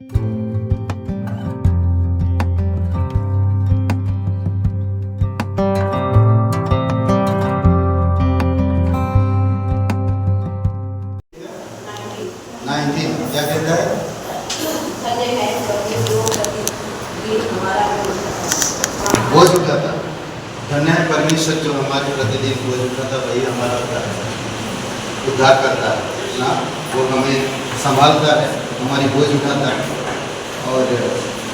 19 क्या कहता है? बोझ उठाता। धन्य है परमेश्वर जो हमारे प्रतिदिन बोझ उठाता, वही हमारा उद्धार करता है ना। वो हमें संभालता है, हमारी बोझ उठाता है और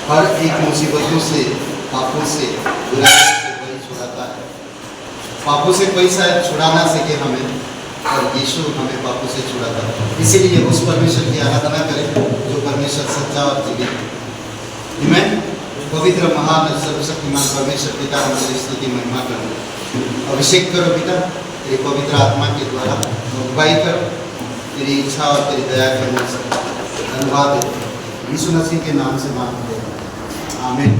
हर एक मुसीबतों से, पापों से, बुराई से वही छुड़ाता है। पापों से कोई शायद छुड़ा ना सके हमें, और यीशु हमें पापों से छुड़ाता है। इसीलिए उस परमेश्वर की आराधना करें जो परमेश्वर सच्चा और जीवित। आमीन। पवित्र महान और सर्वशक्तिमान परमेश्वर पिता, हम तेरी स्तुति महिमा करो। अभिषेक करो पिता तेरी पवित्र आत्मा के द्वारा, अगुवाई करो तेरी इच्छा और तेरी दया के अनुसार। धन्यवाद यीशु मसीह के नाम से मांगते हैं, आमीन।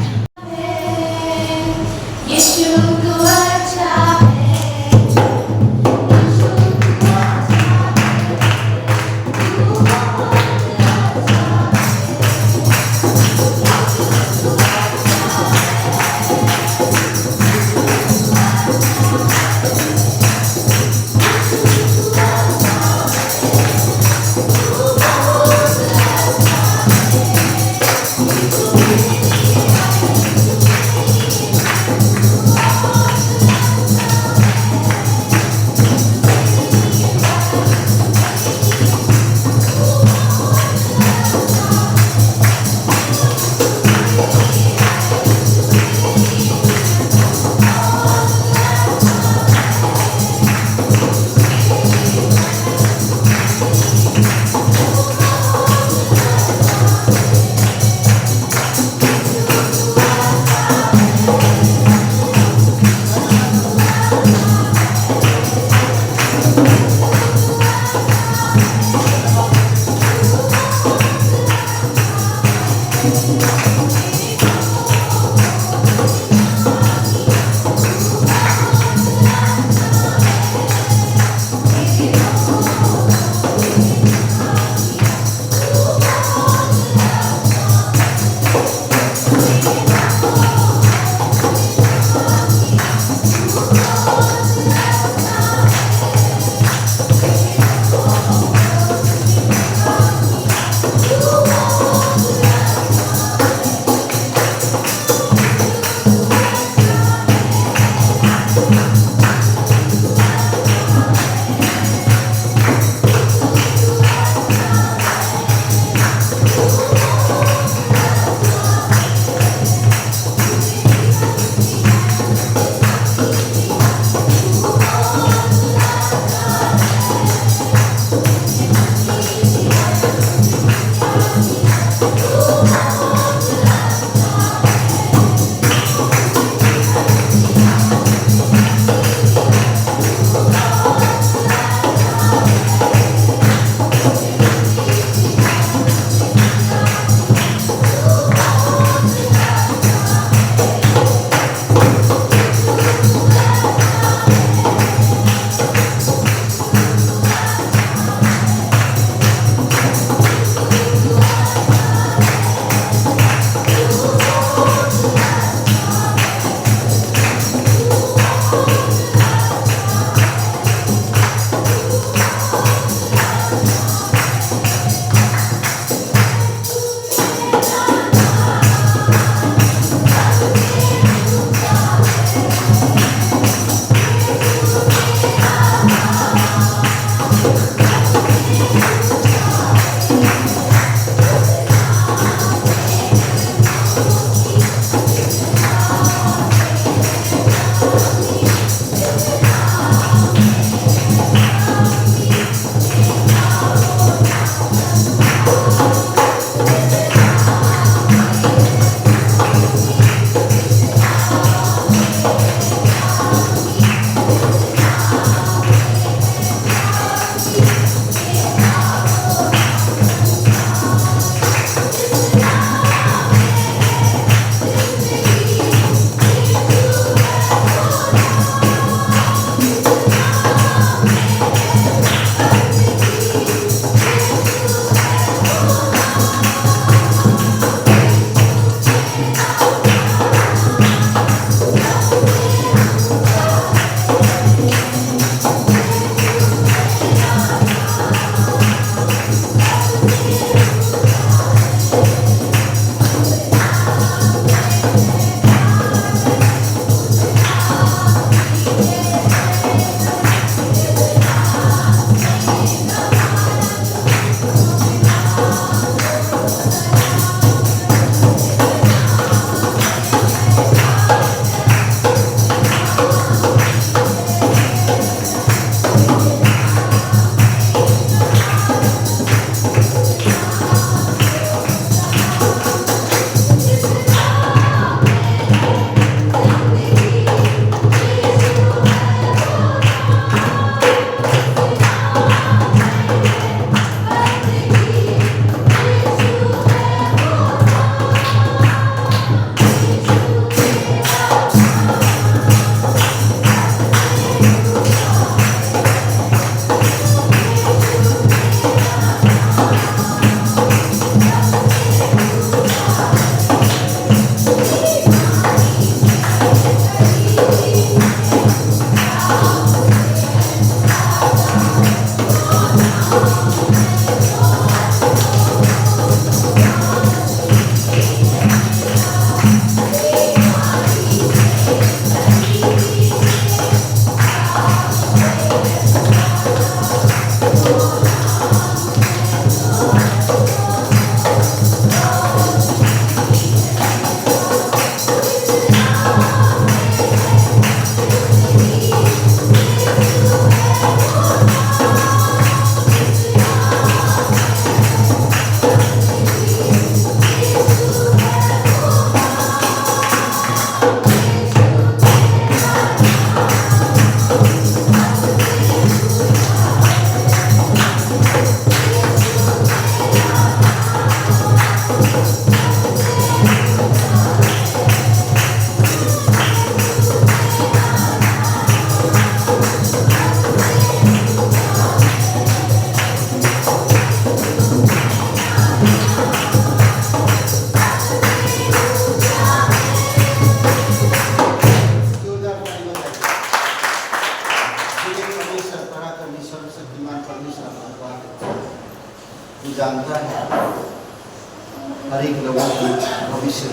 हर एक लोगों की भविष्य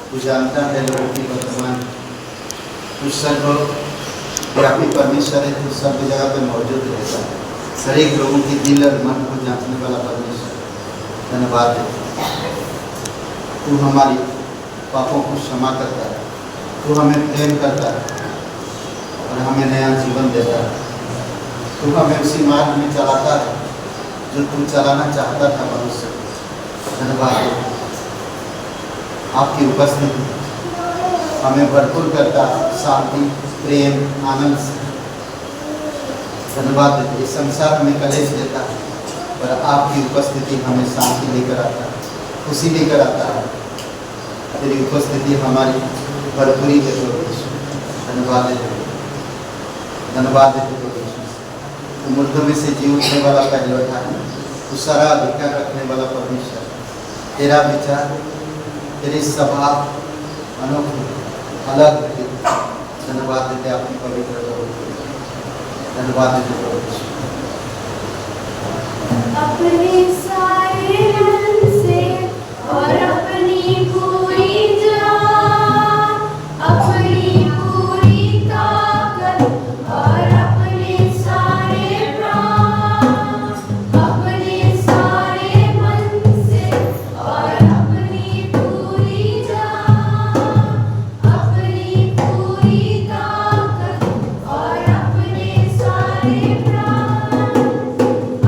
तू जानता है, लोगों की वर्तमान। तू सर्वव्यापी परमेश्वर है, तू सब जगह पे मौजूद रहता है। हर एक लोगों की दिल और मन को जांचने वाला परमेश्वर, धन्यवाद है। तू हमारी पापों को क्षमा करता है, तू हमें प्रेम करता है और हमें नया जीवन देता है। तू हमें उसी मार्ग में चलाता है जो तू चलाना चाहता था मनुष्य। धन्यवाद है। आपकी उपस्थिति हमें भरपूर करता है शांति, प्रेम, आनंद से। धन्यवाद है। ये संसार हमें कलेश देता है, पर आपकी उपस्थिति हमें शांति लेकर आता है, खुशी लेकर आता है। तेरी उपस्थिति हमारी भरपूरी है प्रभु यीशु। धन्यवाद है, धन्यवाद है प्रभु यीशु। तू मुर्दों में से जी उठने वाला पहलौठा है, तू सारा अधिकार रखने वाला परमेश्वर। तेरा विचार, तेरी सभा अनोखी, अलग है। धन्यवाद देते आपकी पवित्र प्रभु। धन्यवाद देते प्रभु यीशु। अपने सारे मन से और अपनी पूरी जान, अपनी पूरी ताकत और अपने सारे प्राण, अपने सारे मन से और अपनी पूरी जान, अपनी पूरी ताकत और अपने सारे प्राण,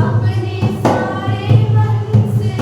अपने सारे मन से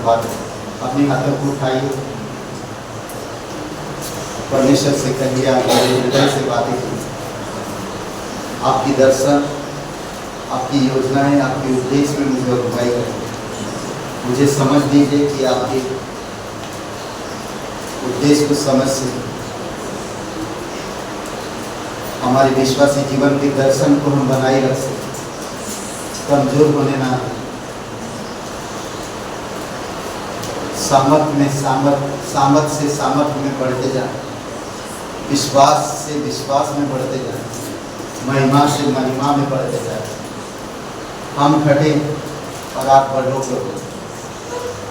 धन्यवाद। अपने हाथों को उठाइए, परमेश्वर से कहिए, मेरे हृदय से बातें कीजिए। आपकी दर्शन, आपकी योजनाएं, आपके उद्देश्य में मुझे अगुवाई करें। मुझे समझ दीजिए कि आपके उद्देश्य को समझ से हमारे विश्वासी जीवन के दर्शन को हम बनाए रख सकें, कमजोर होने ना, सामर्थ से सामर्थ में बढ़ते जाए, विश्वास से विश्वास में बढ़ते जाए, महिमा से महिमा में बढ़ते जाए। हम घटे और आप बढ़ो प्रभु।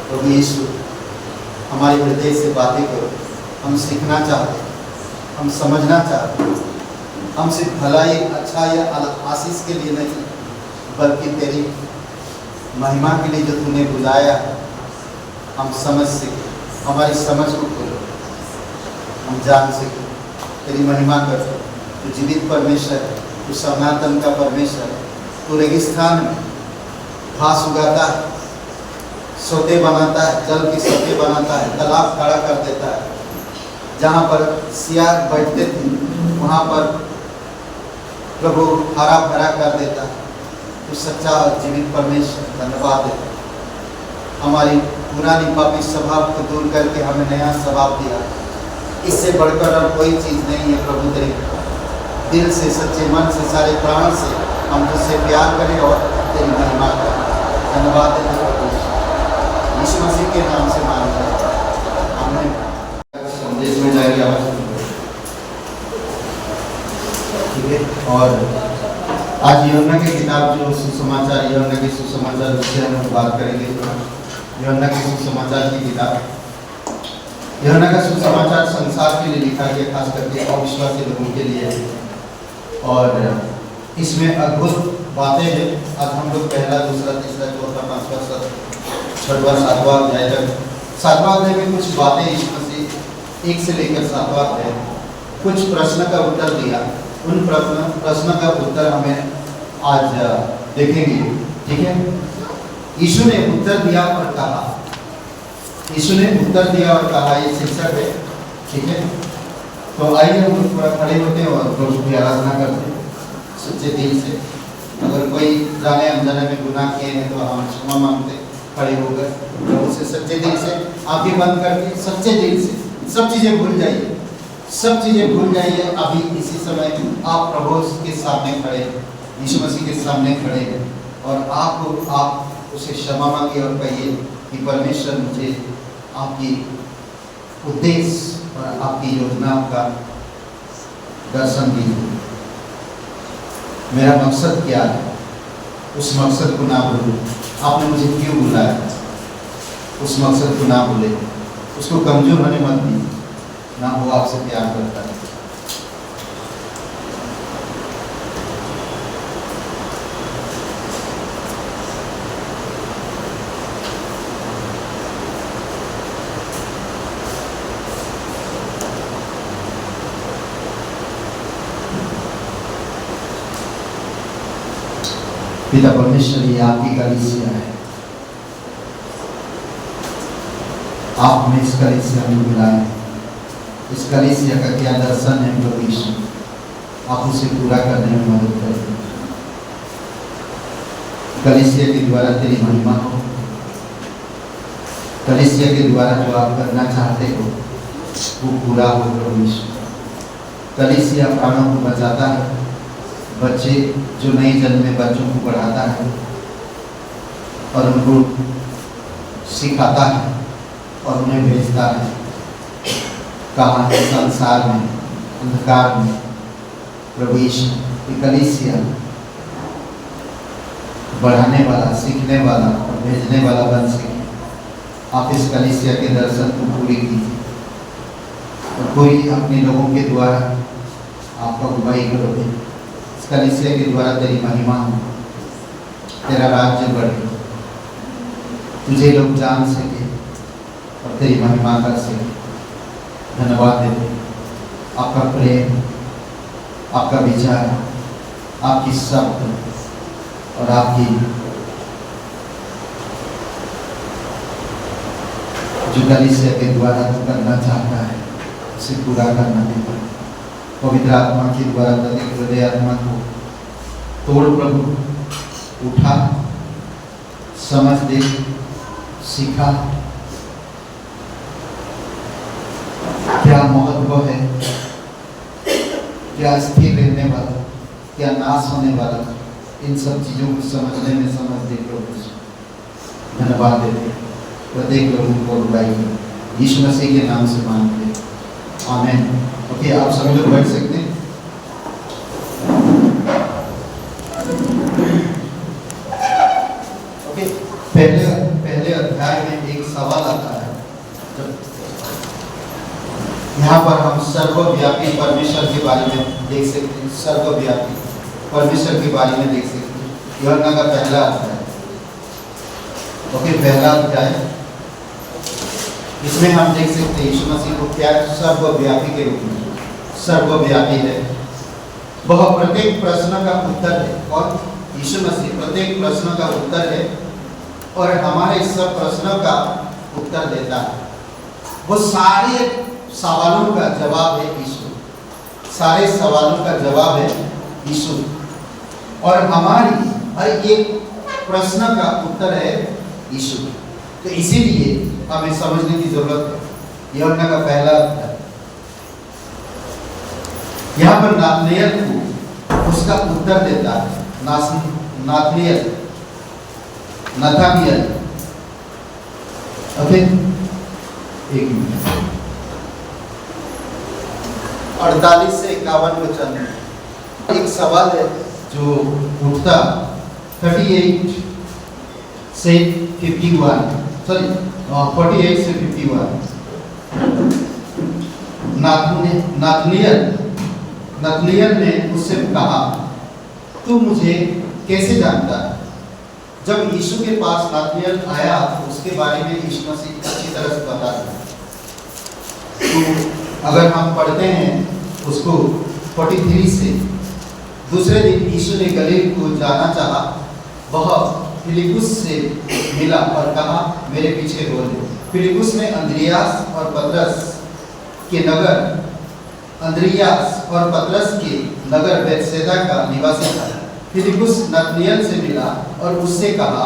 प्रभु यीशु, हमारे हृदय से बातें करो। हम सीखना चाहते हैं, हम समझना चाहते हैं। हम सिर्फ भलाई, अच्छा या आशीष के लिए नहीं, बल्कि तेरी महिमा के लिए जो तूने बुलाया, हम समझ सके, हमारी समझ को खोलो, हम जान सके, तेरी महिमा कर। तू जीवित परमेश्वर है, तू सनातन का परमेश्वर है। तू रेगिस्तान में घास उगाता है, सोते बनाता है, जल की सोते बनाता है, तालाब खड़ा कर देता है। जहाँ पर सियार बैठते थे वहाँ पर प्रभु हरा भरा कर देता है। तो सच्चा और जीवित परमेश्वर, धन्यवाद देता है। हमारी पुरानी पापी स्वभाव को दूर करके हमें नया स्वभाव दिया। इससे बढ़कर और कोई चीज़ नहीं है प्रभु। तेरे दिल से, सच्चे मन से, सारे प्राण से हम तुझसे प्यार करें और तेरी महिमा करें। धन्यवाद देते प्रभु, यीशु मसीह के नाम से मांगते हैं, आमीन। संदेश में जाएगी ठीक है। और आज यूहन्ना की किताब जो सुसमाचार, यूहन्ना के सुसमाचार जिससे हम बात करेंगे, यूहन्ना के सुसमाचार की किताब। यूहन्ना का सुसमाचार संसार के लिए लिखा गया, खास करके अविश्वासी लोगों के लिए। और इसमें अद्भुत बातें हैं। आज हम लोग पहला, दूसरा, तीसरा, चौथा, पांचवा, छठवां, सातवां अध्याय तक, सातवां अध्याय में कुछ बातें यीशु मसीह 1 से लेकर 7वां अध्याय कुछ प्रश्न का उत्तर दिया। उन प्रश्न का उत्तर हमें आज देखेंगे, ठीक है। यीशु ने उत्तर दिया और कहा, यीशु ने उत्तर दिया और कहा, ये शीर्षक है, ठीक है। तो आइए हम लोग थोड़ा खड़े होते हैं और प्रभु की आराधना करते हैं सच्चे दिल से। अगर कोई जाने अनजाने में गुनाह किए हैं तो हम क्षमा मांगते, खड़े होकर प्रभु से सच्चे दिल से, आंखें बंद करके सच्चे दिल से सब चीज़ें भूल जाइए, सब चीज़ें भूल जाइए। अभी इसी समय आप प्रभु के सामने खड़े हैं, यीशु मसीह के सामने खड़े हैं, और आप उसे क्षमा मांगिए और कहिए कि परमेश्वर, मुझे आपकी उद्देश्य और आपकी योजनाओं का दर्शन दीजिए। मेरा मकसद क्या है, उस मकसद को ना भूलूं। आपने मुझे क्यों बुलाया, उस मकसद को ना भूले। उसको कमजोर होने मत दीजिए, ना वो आपसे प्यार करता है। पिता परमेश्वर, ये आपकी कलीसिया है। आपने इस कलीसिया में बुलाया। इस कलीसिया का क्या दर्शन है प्रभु यीशु, आप उसे पूरा करने में मदद करें। कलीसिया के द्वारा तेरी महिमा हो, कलीसिया के द्वारा जो आप करना चाहते हो वो पूरा हो प्रभु यीशु। कलीसिया प्राणों को बचाता है, बच्चे जो नई जन्मे बच्चों को पढ़ाता है और उनको सिखाता है और उन्हें भेजता है कहाँ, संसार में, अंधकार में। प्रभु यीशु, कलीसिया बढ़ाने वाला, सीखने वाला और भेजने वाला बन सके। आप इस कलीसिया के दर्शन को पूरी कीजिए और कोई अपने लोगों के द्वारा आपका अगुवाई करोगे। इस कलीसिया के द्वारा तेरी महिमा हो, तेरा राज्य बढ़े, तुझे लोग जान सके और तेरी महिमा कर सके। धन्यवाद देते आपका प्रेम, आपका विचार, आपकी शब्द और आपकी जो कलीसिया के द्वारा तू करना चाहता है उसे पूरा करना देगा। पवित्र आत्मा के द्वारा प्रत्येक हृदय आत्मा को तोड़ प्रभु, उठा, समझ दे, सीखा क्या महत्व है, क्या स्थिर रहने वाला, क्या नाश होने वाला, इन सब चीजों को समझने में समझ दे प्रभु। धन्यवाद देते प्रत्येक लोगों को बुलाइए यीशु मसीह के नाम से मांगते हैं, आमीन। ओके, आप सभी लोग बैठ सकते हैं। ओके, पहले अध्याय में एक सवाल आता है। यहाँ पर हम सर्वव्यापी परमेश्वर के बारे में देख सकते हैं, सर्वव्यापी परमेश्वर के बारे में देख सकते हैं। यूहन्ना का पहला अध्याय, ओके, पहला अध्याय, इसमें हम देख सकते हैं यीशु मसीह को क्या सर्वव्यापी के रूप में, सर्वव्यापी है। वह प्रत्येक प्रश्न का उत्तर है, और यीशु मसीह प्रत्येक प्रश्न का उत्तर है और हमारे सब प्रश्नों का उत्तर देता है। वो सारे सवालों का जवाब है यीशु, सारे सवालों का जवाब है यीशु, और हमारी हर एक प्रश्न का उत्तर है यीशु। तो इसीलिए हमें समझने की जरूरत है। यूहन्ना का पहला अध्याय, यहाँ पर नाथनिएल को उसका उत्तर देता है। नाथनिएल, ओके, एक मिनट, 48 से 51 वचन एक सवाल है जो उठता 38 से 51, सॉरी 48 से 51। नाथनिएल ने उससे कहा, तू मुझे कैसे जानता है? जब यीशु के पास नाथनिएल आया तो उसके बारे में यीशु मसीह अच्छी तरह से बता दिया। तो अगर हम पढ़ते हैं उसको 43 से, दूसरे दिन यीशु ने गलील को जाना चाहा। वह फिलिपुस से मिला और कहा, मेरे पीछे हो ले। फिलिपुस ने अंद्रियास और पतरस के नगर बेथसेदा का निवासी था। फिलिपुस नाथनिएल से मिला और उससे कहा,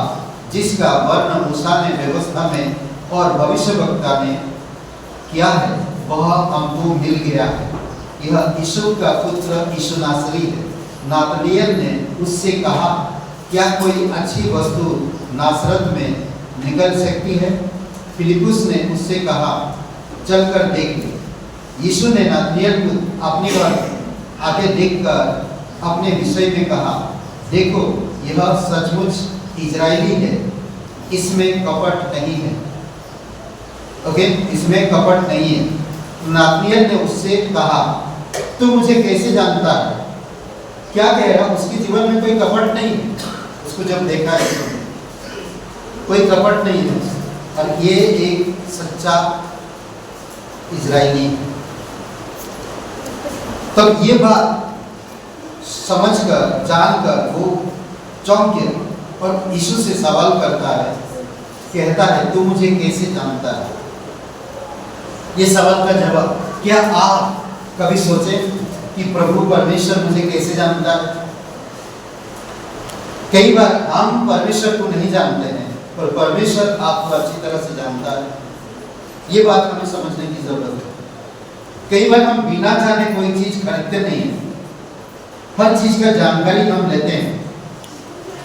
जिसका वर्ण मूसा ने व्यवस्था में और भविष्यवक्ता ने किया है वह हमको मिल गया है। यह यीशु का पुत्र यीशु नासरी है। नाथनिएल ने उससे कहा, क्या कोई अच्छी वस्तु नासरत में निकल सकती है? फिलिपुस ने उससे कहा, चलकर देख ले। यीशु ने नाथनिएल को अपनी ओर आगे देखकर अपने विषय में कहा, देखो, यह सचमुच इजरायली है, इसमें कपट नहीं है। ओके, इसमें कपट नहीं है। नाथनिएल ने उससे कहा, तू मुझे कैसे जानता है? क्या कह रहा? उसके जीवन में कोई कपट नहीं है। उसको जब देखा है कोई कपट नहीं है, और ये एक सच्चा इजरायली है। तब ये बात समझकर, जानकर वो चौंक गया और यीशु से सवाल करता है, कहता है, तू मुझे कैसे जानता है? ये सवाल का जवाब, क्या आप कभी सोचे कि प्रभु परमेश्वर मुझे कैसे जानता है? कई बार हम परमेश्वर को नहीं जानते हैं, पर परमेश्वर आपको अच्छी तरह से जानता है। ये बात हमें समझने की जरूरत है। कई बार हम बिना जाने कोई चीज खरीदते नहीं हैं। हर चीज का जानकारी हम लेते हैं।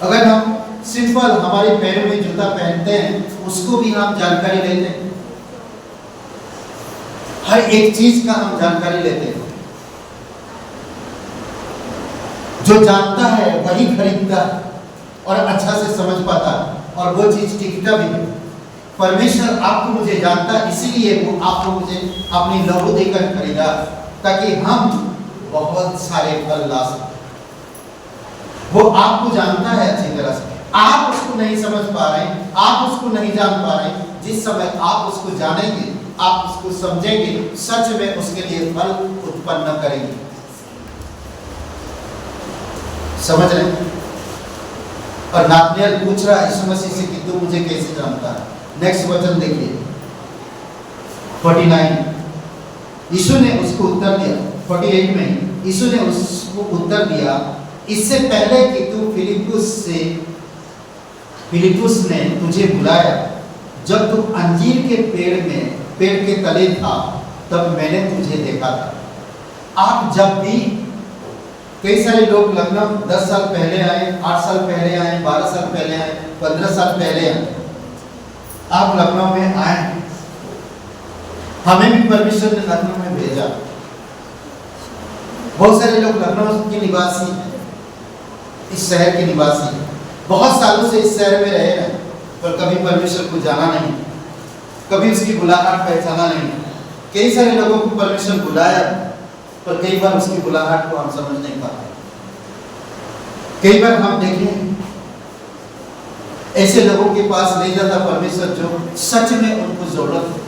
अगर हम सिंपल हमारे पैरों में जूता पहनते हैं, उसको भी हम जानकारी लेते हैं। हर एक चीज का हम जानकारी लेते हैं। जो जानता है वही खरीदता है और अच्छा से समझ पाता है, और वो चीज टिकता भी है। परमेश्वर आपको मुझे जानता है, इसीलिए वो आपको मुझे अपनी लहू देकर खरीदा, ताकि हम बहुत सारे फल ला सकें। वो आपको जानता है अच्छी तरह से। आप उसको नहीं समझ पा रहे हैं, आप उसको नहीं जान पा रहे हैं। जिस समय आप उसको जानेंगे, आप उसको समझेंगे, सच में उसके लिए फल उत्पन्न करेंगे। समझ रहे हैं? और नाथनिएल पूछ रहा है यीशु मसीह से कि तू मुझे कैसे जानता है? नेक्स्ट वचन देखिए, 49 यीशु ने उसको उत्तर दिया, 48 में यीशु ने उसको उत्तर दिया, इससे पहले कि तू फिलिप्पुस ने तुझे बुलाया, जब तू अंजीर के पेड़ के तले था, तब मैंने तुझे देखा था। आप जब भी, कई सारे लोग लखनऊ 10 साल पहले आए, 8 साल पहले आए, 12 साल पहले आए, 15 साल पहले आए, आप लखनऊ में आए, हमें भी परमेश्वर ने लखनऊ में भेजा। बहुत सारे लोग लखनऊ के निवासी हैं, इस शहर के निवासी हैं, बहुत सालों से इस शहर में रहे हैं, पर कभी परमेश्वर को जाना नहीं, कभी उसकी बुलाहट पहचाना नहीं। कई सारे लोगों को परमेश्वर बुलाया, पर कई बार उसकी बुलाहट को हम समझ नहीं पाते। कई बार हम देखें ऐसे लोगों के पास ले जाता परमेश्वर जो सच में उनको जरूरत है,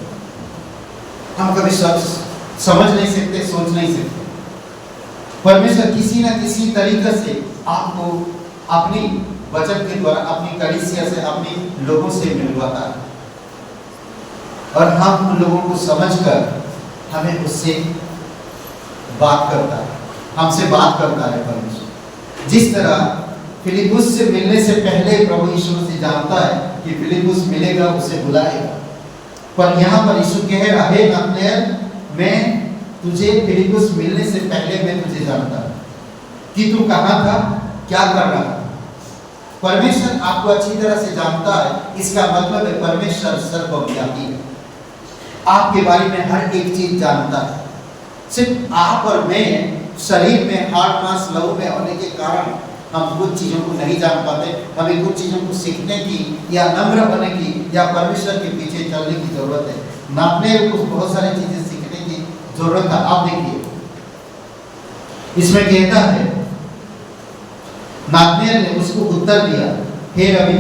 हम कभी समझ नहीं सकते, सोच नहीं सकते। परमेश्वर किसी न किसी तरीके से आपको अपनी वचन के द्वारा, अपनी कलीसिया से, अपनी लोगों से मिलवाता है, और हम उन लोगों को समझकर हमें उससे बात करता है, हमसे बात करता है परमेश्वर। जिस तरह फिलिप्पुस से मिलने से पहले प्रभु यीशु मसीह जानता है कि फिलिप्पुस मिलेगा, उसे बुलाएगा, पर यहाँ पर यीशु कह रहा है, नतनएल, मैं तुझे फिलिप्पुस मिलने से पहले मैं तुझे जानता कि तू कहाँ था, क्या कर रहा था। परमेश्वर आपको अच्छी तरह से जानता है, इसका मतलब है परमेश्वर सर्वव्यापी है, आपके बारे में हर एक चीज जानता है। सिर्फ आप और मैं शरीर में हार्ट मांस लहू में होने के कारण हम कुछ चीजों को नहीं जान पाते। हमें कुछ चीजों को सीखने की या नम्र होने की या परमेश्वर के पीछे चलने की जरूरत है। नापने को बहुत सारी चीजें सीखने की जरूरत है। आप देखिए इसमें कहता है, नाथनेल ने उसको उत्तर दिया, हे रवि,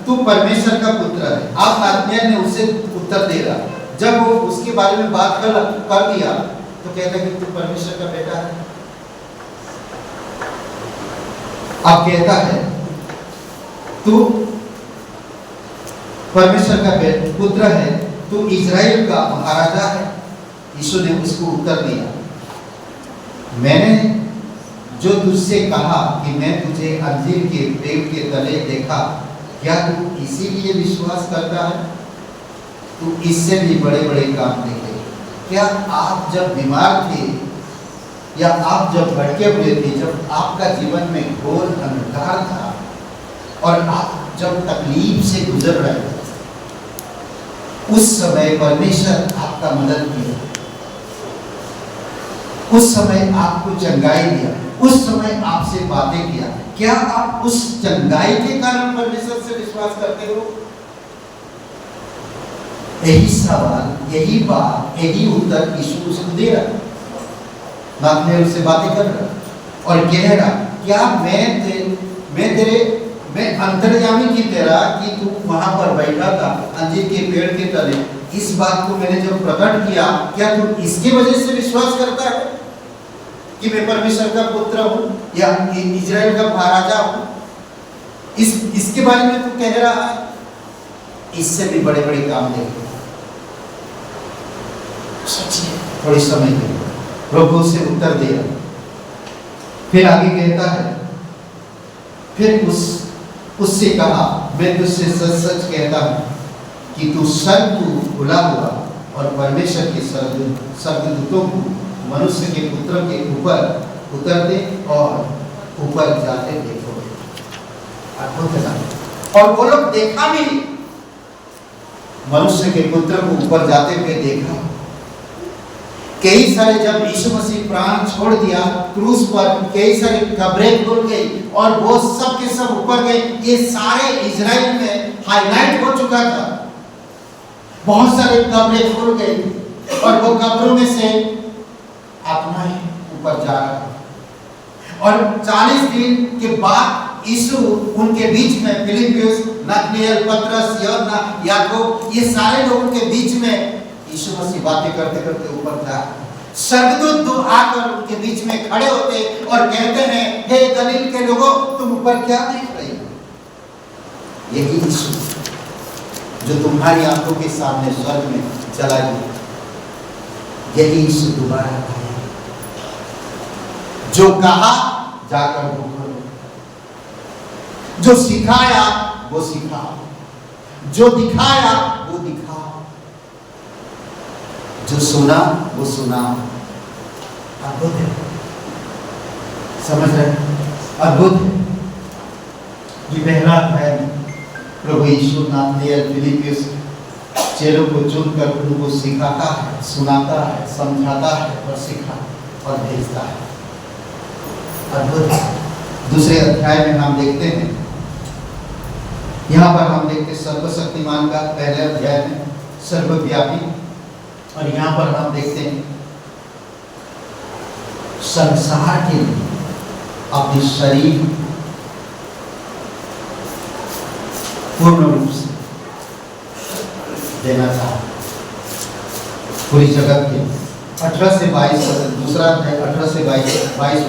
तू परमेश्वर का पुत्र है। आप नाथनेल ने उसे उत्तर दे रहा, जब वो उसके बारे में बात कर दिया तो कहता है कि तू परमेश्वर का बेटा है। अब कहता है तू परमेश्वर का पुत्र है, तू इजराइल का महाराजा है। यीशु ने उसको उत्तर दिया, मैंने जो तुझसे कहा कि मैं तुझे अंजीर के पेड़ के तले देखा, क्या तू इसीलिए विश्वास करता है? तू इससे भी बड़े बड़े काम देखे। क्या आप जब बीमार थे या आप जब भटके हुए थे, जब आपका जीवन में घोर अंधकार था और आप जब तकलीफ से गुजर रहे थे, उस समय परमेश्वर आपका मदद किया, उस समय आपको चंगाई दिया, उस समय आपसे बातें किया। क्या आप उस चंगाई के कारण परमेश्वर से विश्वास करते हो? यही सवाल, यही बात, यही उत्तर यीशु उसको दे रहा, नाथनेल उससे बातें कर रहा और कह रहा, क्या मैं अंतर्यामी की तरह कि तू वहां पर बैठा था अंजीर के पेड़ के तले, इस बात को मैंने जब प्रकट किया, क्या तू इसके वजह से विश्वास करता है कि मैं परमेश्वर का पुत्र हूं या इजराइल का महाराजा हूं? इसके बारे में तू कह रहा है? इससे भी बड़े बड़े काम देखे। सोचिए थोड़ी समय के प्रभु से उत्तर दिया। फिर आगे कहता है, फिर उससे कहा, मैं तुझसे सच सच कहता हूं कि तू भुला हुआ और परमेश्वर के स्वर्गदूतों को मनुष्य के पुत्र के ऊपर उतरते और ऊपर जाते देखोगे। और वो लोग देखा भी, मनुष्य के पुत्र को ऊपर जाते हुए देखा। कई सारे, जब यीशु मसीह प्राण छोड़ दिया क्रूस पर, कई सारे कब्रें खुल गई और वो सब के सब ऊपर गए। ये सारे इजराइल में हाईलाइट हो चुका था। बहुत सारे कब्रें खुल गई और वो कब्रों में से अपना ही ऊपर जा रहा। और 40 दिन के बाद यीशु उनके बीच में, फिलिप्पुस, नतनेल, पतरस, यूहन्ना, याकूब, ये सारे लोगों के बीच में यीशु मसीह बातें करते करते ऊपर जा। स्वर्गदूत आकर उनके बीच में खड़े होते और कहते हैं, हे गलील के लोगों, तुम ऊपर क्या देख रहे हो? यही यीशु जो तुम्हारी आंखों के सामने स्वर्ग में चला गया, यही यीशु दोबारा आया। जो कहा जाकर वो करो, जो सिखाया वो सिखाओ, जो दिखाया वो दिखाओ, जो सुना वो सुनाओ। अद्भुत है, समझ रहे? अद्भुत है। ये पहला अध्याय प्रभु यीशु नाथानिएल फिलिप्पियुस चेलों को चुनकर उनको सिखाता है, सुनाता है, समझाता है और सिखा और भेजता है। अद्भुत है। दूसरे अध्याय में हम देखते हैं, यहाँ पर हम देखते हैं सर्वशक्तिमान का, पहले अध्याय में सर्वव्यापी, और यहाँ पर हम देखते हैं संसार के लिए अपने शरीर पूर्ण रूप से देना चाहा, पूरी जगत के। 18 से 22 दूसरा है, 18 से 22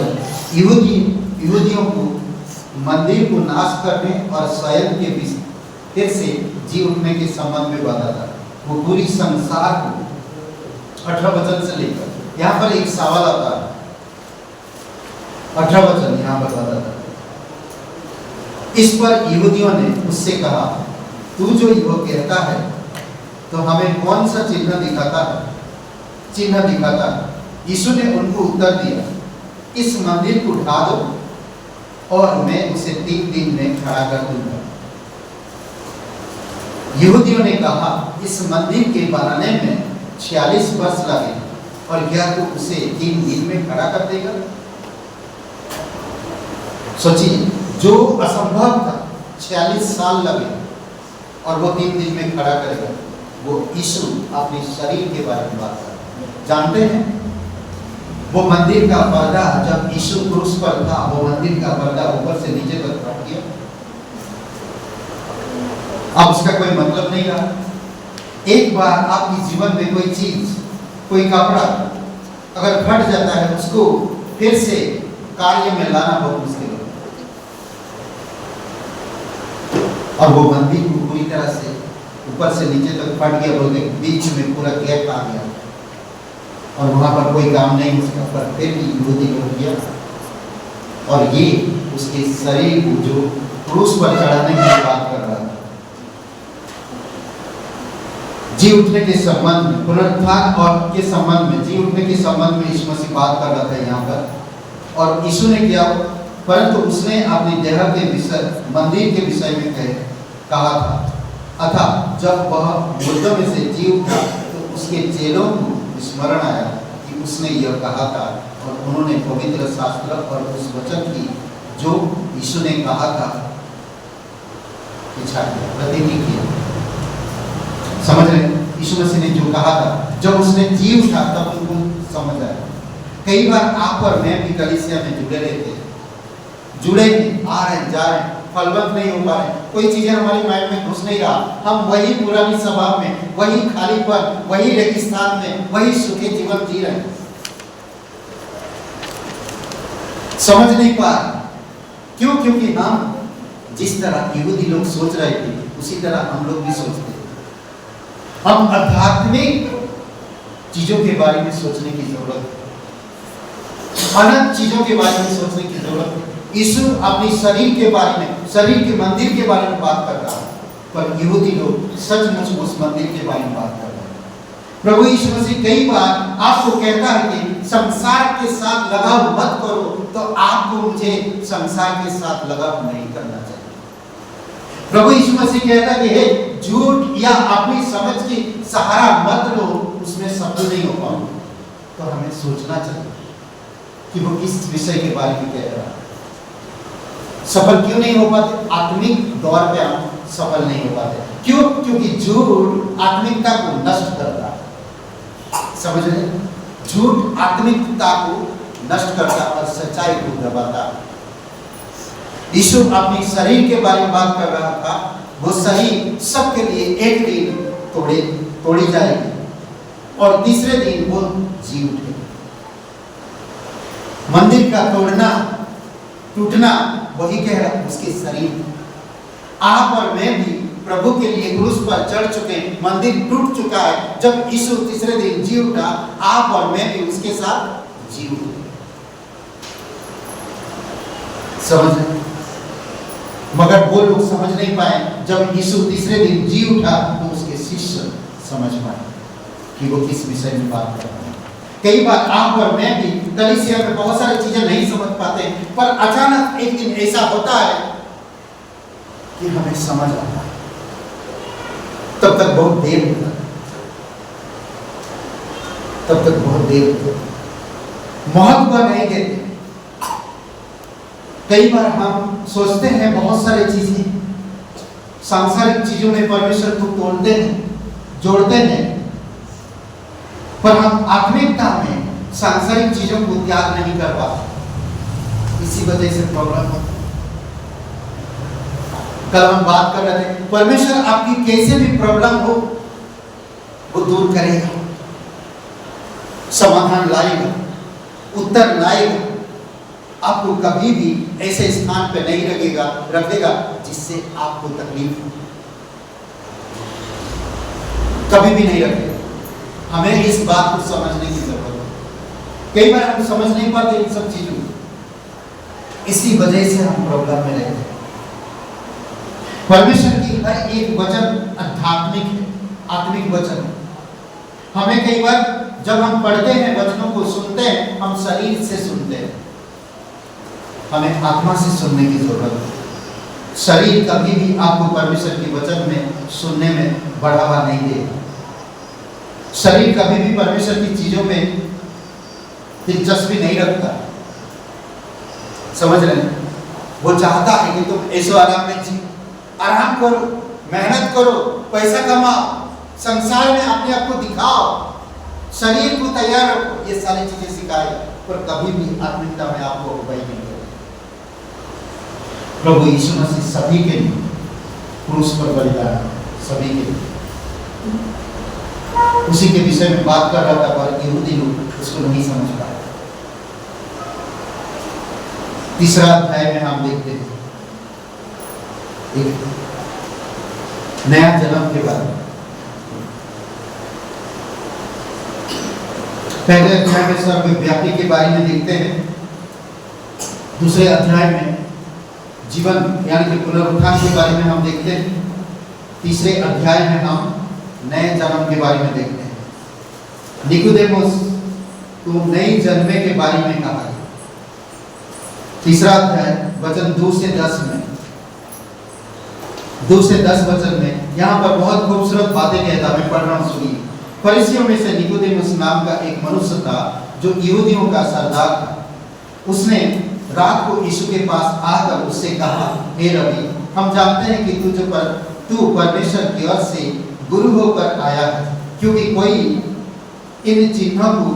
यहूदियों को मंदिर को नाश करने और स्वयं के फिर से जी उठने के संबंध में बताता। वो पूरी संसार को 18 वचन से लेकर यहाँ पर एक सवाल आता है। 18 वचन यहाँ पर बताता। इस पर यहूदियों ने उससे कहा, तू जो यह कहता है तो हमें कौन सा चिन्ह दिखाता है? यीशु ने उनको उत्तर दिया, इस मंदिर को ढा दो और मैं उसे 3 दिन में खड़ा कर दूंगा। यहूदियों ने कहा, इस मंदिर के बनाने में 46 वर्ष लगे और क्या तू उसे 3 दिन में खड़ा कर देगा? सोचिए, जो असंभव था 46 साल लगे और वो 3 दिन में खड़ा करेगा। वो यीशु अपने शरीर के बारे में बात कर रहे हैं। जानते हैं, वो मंदिर का पर्दा जब यीशु क्रूस पर था, वो मंदिर का पर्दा ऊपर से नीचे तक फट गया। अब उसका कोई मतलब नहीं रहा। एक बार आपके जीवन में कोई चीज, कोई कपड़ा अगर फट जाता है, उसको फिर से कार्य में लाना बहुत मुश्किल है। और वो मंदिर को पूरी तरह से ऊपर से नीचे तक फट गया, बोलते बीच में पूरा गैप आ गया और वहां पर कोई काम नहीं उसका, पर फिर भी यहूदी हो गया। और ये उसके शरीर को जो क्रूस पर चढ़ाने की बात कर रहा था, जी उठने के संबंध में, पुनरुत्थान और के संबंध में, जी उठने के संबंध में यीशु मसीह बात कर रहा था यहाँ पर। और यीशु ने क्या, परंतु उसने अपनी देह के विषय, मंदिर के विषय में कहा था। अतः जब वह मुर्दों में से जी उठा तो उसके चेलों को स्मरण आया कि उसने यह कहा था, और उन्होंने पवित्र शास्त्र और उस वचन की जो यीशु ने कहा था प्रतिज्ञा किया। समझ रहे? यीशु मसीह ने जो कहा था, जब उसने जी उठा तब उनको समझ आया। कई बार आप और मैं भी कलीसिया में जुड़े रहते हैं, जुड़े आ रहे हैं, जा रहे हैं, फलवंत नहीं हो पा रहे, कोई चीजें हमारी माइंड में घुस नहीं रहा, हम वही पुरानी स्वभाव में, वही खालीपन, वही रेगिस्तान में, वही सुखी जीवन जी रहे हैं, समझ नहीं पा रहे। क्यों? क्योंकि हम जिस तरह यहूदी लोग सोच रहे थे उसी तरह हम लोग भी सोचते हैं। हम आध्यात्मिक चीजों के बारे में सोचने की जरूरत है, अनंत चीजों के बारे में सोचने की जरूरत है। यीशु अपनी शरीर के बारे में, शरीर के मंदिर के बारे में बात कर रहा है, पर यहूदी लोग सचमुच उस मंदिर के बारे में बात कर रहे हैं। प्रभु यीशु मसीह कई बार आपको कहता है कि संसार के साथ लगाव मत करो, तो आपको मुझे संसार के साथ लगाव नहीं करना चाहिए। प्रभु यीशु मसीह कहता है कि हे, झूठ या अपनी समझ की सहारा मत लो, उसमें सफल नहीं हो पाओ। तो हमें सोचना चाहिए कि वो किस विषय के बारे में कह रहा है। सफल क्यों नहीं हो पाते? आत्मिक दौर पे हम सफल नहीं हो पाते। क्यों? क्योंकि झूठ आत्मिकता को नष्ट करता है। समझ रहे? झूठ आत्मिकता को नष्ट करता और सच्चाई को दबाता है। यीशु अपने शरीर के बारे में बात कर रहा था। वो शरीर सबके लिए एक दिन तोड़ी जाएगी और तीसरे दिन वो जी उठेगी। मंदिर का तोड़ना, टूटना, वही कह रहा उसके शरीर। आप और मैं भी प्रभु के लिए क्रूस पर चढ़ चुके, मंदिर टूट चुका है। जब यीशु तीसरे दिन जी उठा, आप और मैं भी उसके साथ जी उठे। समझ रहे? मगर वो लोग समझ नहीं पाए। जब यीशु तीसरे दिन जी उठा तो उसके शिष्य समझ पाए कि वो किस विषय में बात कर रहे हैं। कई बार आप और मैं भी कलीसिया में बहुत सारी चीजें नहीं समझ पाते, पर अचानक एक दिन ऐसा होता है कि हमें समझ आता है। तब तक बहुत देर होता है, तब तक बहुत देर होता है, महत्व नहीं देते। कई बार हम सोचते हैं बहुत सारी चीजें, सांसारिक चीजों में परमेश्वर को तोड़ते हैं, जोड़ते हैं, पर हम आत्मिकता में सांसारिक चीजों को त्याग नहीं कर पाते। इसी वजह से प्रॉब्लम होता है। कल हम बात कर रहे थे, परमेश्वर आपकी कैसे भी प्रॉब्लम हो वो दूर करेगा, समाधान लाएगा, उत्तर लाएगा। आपको कभी भी ऐसे स्थान पे नहीं रखेगा जिससे आपको तकलीफ हो, कभी भी नहीं रखेगा। हमें इस बात को समझने की जरूरत है। कई बार हम समझ नहीं पाते इन सब चीजों को, इसी वजह से हम प्रॉब्लम में रहते हैं। परमेश्वर की हर एक वचन आध्यात्मिक है, आत्मिक वचन है। हमें कई बार जब हम पढ़ते हैं, वचनों को सुनते हैं, हम शरीर से सुनते हैं, हमें आत्मा से सुनने की जरूरत है। शरीर कभी भी आपको परमेश्वर के वचन में सुनने में बढ़ावा नहीं देगा। शरीर कभी भी परमेश्वर की चीजों में दिलचस्पी नहीं रखता। समझ रहे हैं? वो चाहता है कि तुम ऐसो आराम में जी, आराम करो, मेहनत करो, पैसा कमाओ, संसार में अपने आप को दिखाओ, शरीर को तैयार रखो, ये सारी चीजें सिखाए, पर कभी भी आत्मिकता में आपको उपाय नहीं करेगा। प्रभु यीशु मसीह सभी के लिए क्रूस पर बलिदान, सभी के लिए उसी के विषय में बात कर रहा था, पर यहूदी लोग उसको नहीं समझ पाए। तीसरा अध्याय में हम देखते हैं एक नया जन्म के बारे में। पहले अध्याय में सर्वव्यापी के बारे में देखते हैं, दूसरे अध्याय में जीवन यानी कि पुनरुत्थान के बारे में हम देखते हैं, तीसरे अध्याय में हम नए जन्म के बारे में देखते हैं। निकोदेमुस, तू नई जन्मे के बारे में कहा है। तीसरा अध्याय वचन 2 से 10 में, 2 से 10 वचन में यहाँ पर बहुत खूबसूरत बातें कहता, मैं पढ़ रहा हूँ, सुनिए। फरीसियों में से निकोदेमुस नाम का एक मनुष्य था जो यहूदियों का सरदार था। उसने रात को यीशु के पास आकर उससे कहा, हे रबी, हम जानते हैं कि तू परमेश्वर की ओर से गुरु होकर आया है, क्योंकि कोई इन चिन्हों को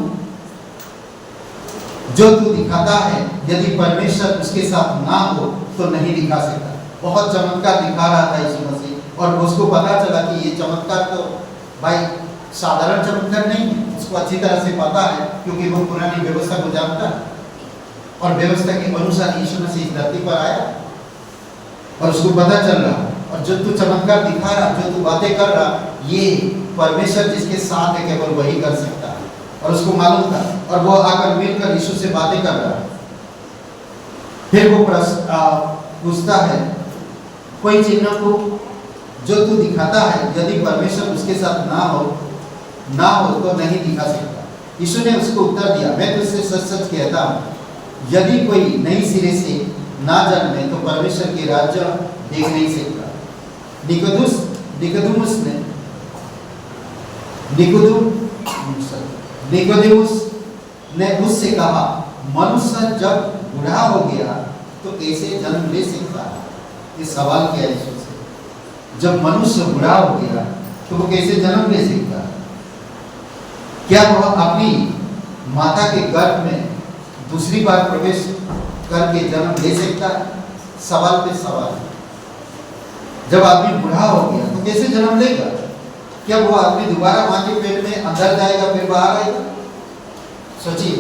जो तू दिखाता है, यदि परमेश्वर उसके साथ ना हो तो नहीं दिखा सकता। बहुत चमत्कार दिखा रहा था यीशु मसीह, और उसको पता चला कि ये चमत्कार तो भाई साधारण चमत्कार नहीं है। उसको अच्छी तरह से पता है, क्योंकि वो पुरानी व्यवस्था को जानता है, और व्यवस्था के अनुसार यीशु मसीह धरती पर आया, और उसको पता चल रहा, और जो तू चमत्कार दिखा रहा, जो तू बातें कर रहा, ये परमेश्वर जिसके साथ है केवल वही कर सकता है, और उसको मालूम था। और वो आकर मिलकर यीशु से बातें कर रहा है। फिर वो पूछता है, कोई चिन्ह को जो तू दिखाता है, यदि परमेश्वर उसके साथ ना हो तो नहीं दिखा सकता। यीशु ने उसको उत्तर दिया, मैं तुझसे सच सच कहता हूँ, यदि कोई नई सिरे से ना जन्मे तो परमेश्वर के राज्य देख नहीं सकता। निकोदेमुस ने उससे कहा, मनुष्य जब बूढ़ा हो गया तो कैसे जन्म ले सकता है? ये सवाल किया यीशु से। जब मनुष्य बूढ़ा हो गया तो वो कैसे जन्म ले सकता है? क्या वह अपनी माता के गर्भ में दूसरी बार प्रवेश करके जन्म ले सकता है? सवाल पे सवाल। जब आदमी बूढ़ा हो गया तो कैसे जन्म लेगा? क्या वो आदमी दोबारा मां के पेट में अंदर जाएगा फिर बाहर आएगा? सोचिए,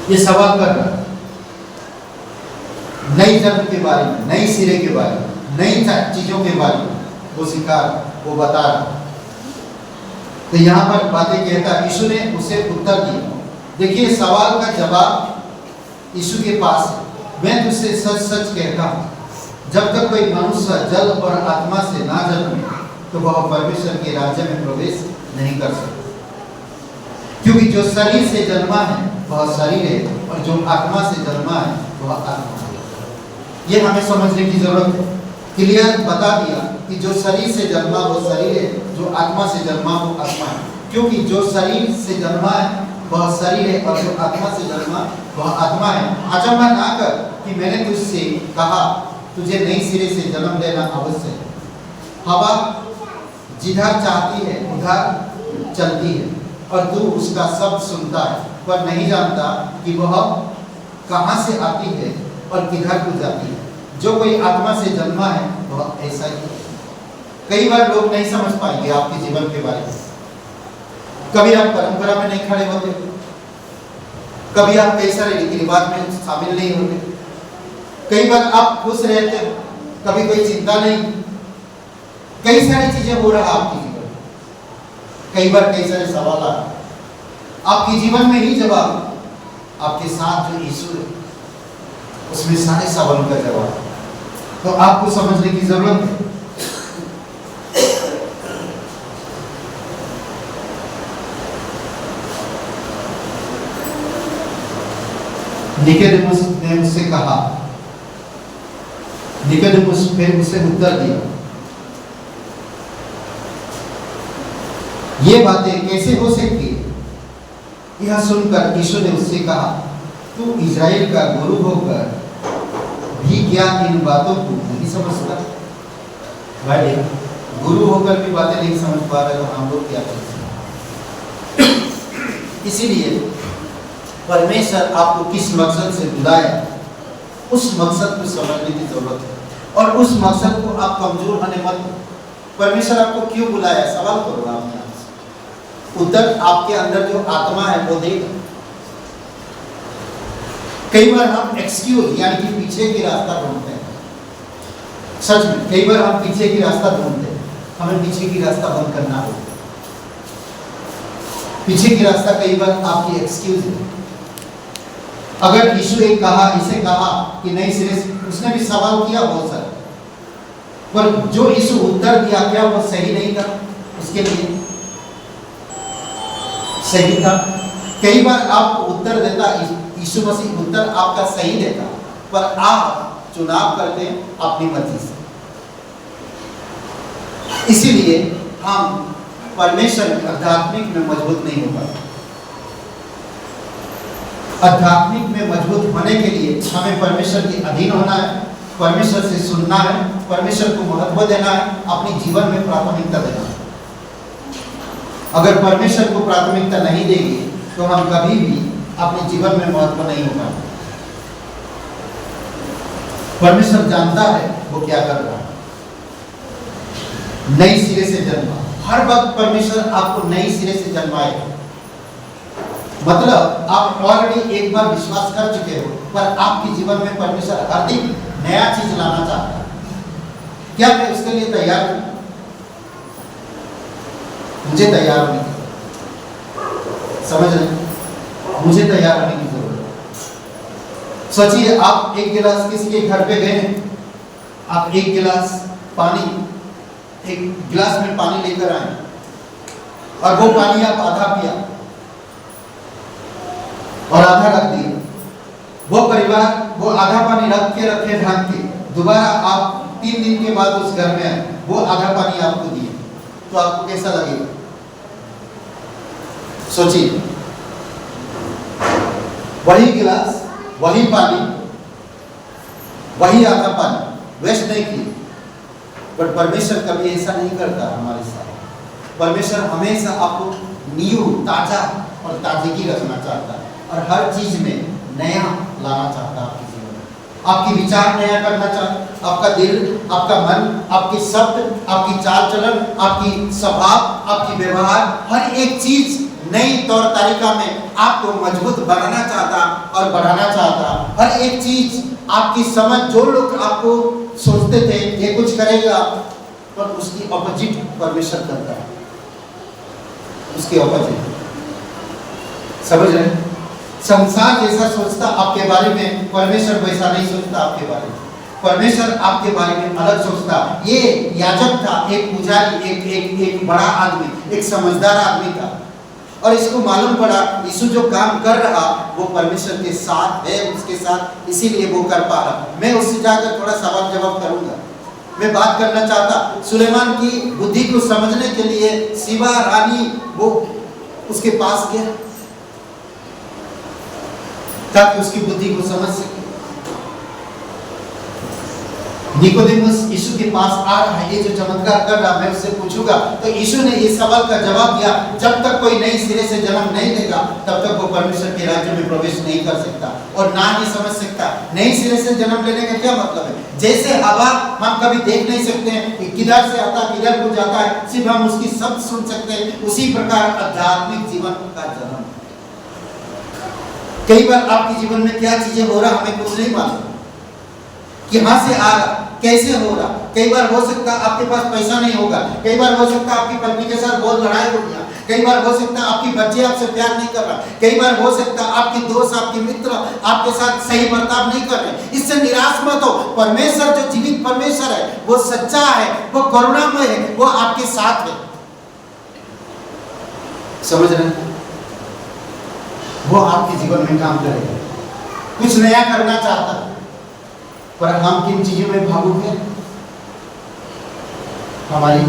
ये सवाल कर रहा है। नई जन्म के बारे में, नई सिरे के बारे में, नई चीजों के बारे में वो सिखा, वो बता रहा। तो यहाँ पर बातें कहता, यीशु ने उसे उत्तर दिया। देखिए सवाल का जवाब यीशु के पास है। मैं तुझसे सच सच कहता हूँ, जब तक कोई मनुष्य जल और आत्मा से ना जन्मे तो वह परमेश्वर के राज्य में प्रवेश नहीं कर सकता। क्योंकि जो शरीर से जन्मा है वह शरीर है, और जो आत्मा से जन्मा है वह आत्मा है। ये हमें समझने की जरूरत है। क्लियर बता दिया कि जो शरीर से जन्मा वो शरीर है, जो आत्मा से जन्मा वो आत्मा है। क्योंकि जो शरीर से जन्मा है वह शरीर है, और जो आत्मा से जन्मा वह आत्मा है। अचंभा ना कर कि मैंने तुझसे कहा तुझे नई सिरे से जन्म लेना आवश्यक है। हवा जिधर चाहती है उधर चलती है, और तू उसका शब्द सुनता है पर नहीं जानता कि वह कहाँ से आती है और किधर को जाती है। जो कोई आत्मा से जन्मा है वह ऐसा ही है। कई बार लोग नहीं समझ पाएंगे आपके जीवन के बारे में। कभी आप परंपरा में नहीं खड़े होते, कभी आप कई सारे रीति रिवाज में शामिल नहीं होते, कई बार आप खुश रहते हो, कभी कोई चिंता नहीं, कई सारी चीजें हो रहा आपके जीवन में। कई बार कई सारे सवाल आपके जीवन में ही जवाब आपके साथ जो यीशु है उसमें सारे सवालों का जवाब। तो आपको समझने की जरूरत है। निकोदेमुस ने उससे कहा, निकोदेमुस फिर उसे उत्तर दिया, ये बातें कैसे हो सकती है? यह सुनकर यीशु ने उससे कहा, तू इज़राइल का गुरु होकर भी क्या इन बातों को नहीं समझता? भाई गुरु होकर भी बातें नहीं समझ पा रहे तो हम लोग क्या कर सकते? इसीलिए परमेश्वर आपको किस मकसद से बुलाया उस मकसद को समझने की जरूरत है, और उस मकसद को आप कमजोर होने मत। परमेश्वर आपको क्यों बुलाया सवाल करो आप यहाँ से। उत्तर आपके अंदर जो आत्मा है वो देगा। कई बार हम एक्सक्यूज यानी कि पीछे की रास्ता ढूंढते हैं। सच में कई बार हम पीछे की रास्ता ढूंढते हैं, हमें पीछे की रास्ता बंद करना होगा। पीछे की रास्ता कई बार आपकी एक्सक्यूज है। अगर यीशु एक कहा इसे कहा कि नहीं सिरे से, उसने भी सवाल किया बहुत सारा, पर जो यीशु उत्तर दिया क्या वो सही नहीं था? उसके लिए सही था। कई बार आपको उत्तर देता यीशु मसीह, उत्तर आपका सही देता, पर आप चुनाव करते हैं अपनी मर्जी से। इसीलिए हम परमेश्वर आध्यात्मिक में मजबूत नहीं हो पाते। आध्यात्मिक में मजबूत होने के लिए हमें परमेश्वर के अधीन होना है, परमेश्वर से सुनना है, परमेश्वर को महत्व देना है, अपने जीवन में प्राथमिकता देना है। अगर परमेश्वर को प्राथमिकता नहीं देंगे तो हम कभी भी अपने जीवन में महत्व नहीं हो पाएंगे। परमेश्वर जानता है वो क्या कर रहा है। नई सिरे से जन्मा, हर वक्त परमेश्वर आपको नई सिरे से जन्माएगा। मतलब आप ऑलरेडी एक बार विश्वास कर चुके हो, पर आपके जीवन में परमेश्वर हर दिन नया चीज लाना चाहता है। क्या मैं उसके लिए तैयार हूं? मुझे तैयार होने की, समझ रहे, मुझे तैयार होने की जरूरत है। सोचिए आप एक गिलास किसी के घर पे गए, आप एक गिलास पानी, एक गिलास में पानी लेकर आए, और वो पानी आप आधा पिया और आधा रख दिया। वो परिवार वो आधा पानी रख के रखे ढक के, दोबारा आप 3 दिन के बाद उस घर में आए, वो आधा पानी आपको दिए, तो आपको कैसा लगेगा? सोचिए, वही गिलास, वही पानी, वही आधा पानी, वेस्ट नहीं किए। पर परमेश्वर कभी ऐसा नहीं करता हमारे साथ। परमेश्वर हमेशा आपको न्यू, ताजा और ताजगी रखना चाहता है, और हर चीज में नया लाना चाहता है। आपके जीवन में आपकी विचार नया करना चाहता है, आपका दिल, आपका मन, आपके शब्द, आपकी चाल चलन, आपकी स्वभाव, आपकी व्यवहार, हर एक चीज नई तौर तरीका में आपको मजबूत बनाना चाहता और बढ़ाना चाहता। हर एक चीज आपकी समझ, जो लोग आपको सोचते थे ये कुछ करेगा, पर उसकी ऑपोजिट परमेश्वर करता है, उसके ऑपोजिट। समझ रहे? संसार जैसा सोचता आपके बारे में, परमेश्वर वैसा नहीं सोचता आपके बारे में। परमेश्वर आपके बारे में अलग सोचता। ये याजक था, एक पुजारी, एक बड़ा आदमी, एक समझदार आदमी था, और इसको मालूम पड़ा यीशु जो काम कर रहा वो परमेश्वर के साथ है, उसके साथ, इसीलिए वो कर पा रहा। मैं उससे जाकर थोड़ा सवाल जवाब करूंगा। मैं बात करना चाहता सुलेमान की बुद्धि को समझने के लिए शिवा रानी वो उसके पास गया ताकि उसकी बुद्धि को समझ सके। निकोदेमुस यीशु के पास आ रहा है, ये जो चमत्कार कर रहा, मैं उससे पूछूंगा। तो यीशु ने ये सवाल का जवाब दिया, जब तक कोई नई सिरे से जन्म नहीं लेगा तब तक वो परमेश्वर के राज्य में प्रवेश नहीं कर सकता और ना ही समझ सकता। नई सिरे से जन्म लेने का क्या मतलब है? जैसे हवा हम कभी देख नहीं सकते हैं कि किधर से आता किधर को जाता है, सिर्फ हम उसकी शब्द सुन सकते हैं, उसी प्रकार आध्यात्मिक जीवन का जन्म। कई बार आपके जीवन में क्या चीजें हो रहा हमें कुछ नहीं मालूम, कहां से आ रहा, कैसे हो रहा। कई बार हो सकता आपके पास पैसा नहीं होगा, कई बार हो सकता आपकी पत्नी के साथ बहुत लड़ाई हो गया, कई बार हो सकता आपकी बच्चे आपसे प्यार नहीं कर रहा, कई बार हो सकता आपकी दोस्त, आपके मित्र आपके साथ सही बर्ताव नहीं कर रहे। इससे निराश मत हो। परमेश्वर जो जीवित परमेश्वर है, वो सच्चा है, वो करुणामय है, वो आपके साथ है। समझ रहे हैं? वो आपके जीवन में काम करेगा, कुछ नया करना चाहता है। पर हम किन चीजों में भावुक हैं? हमारी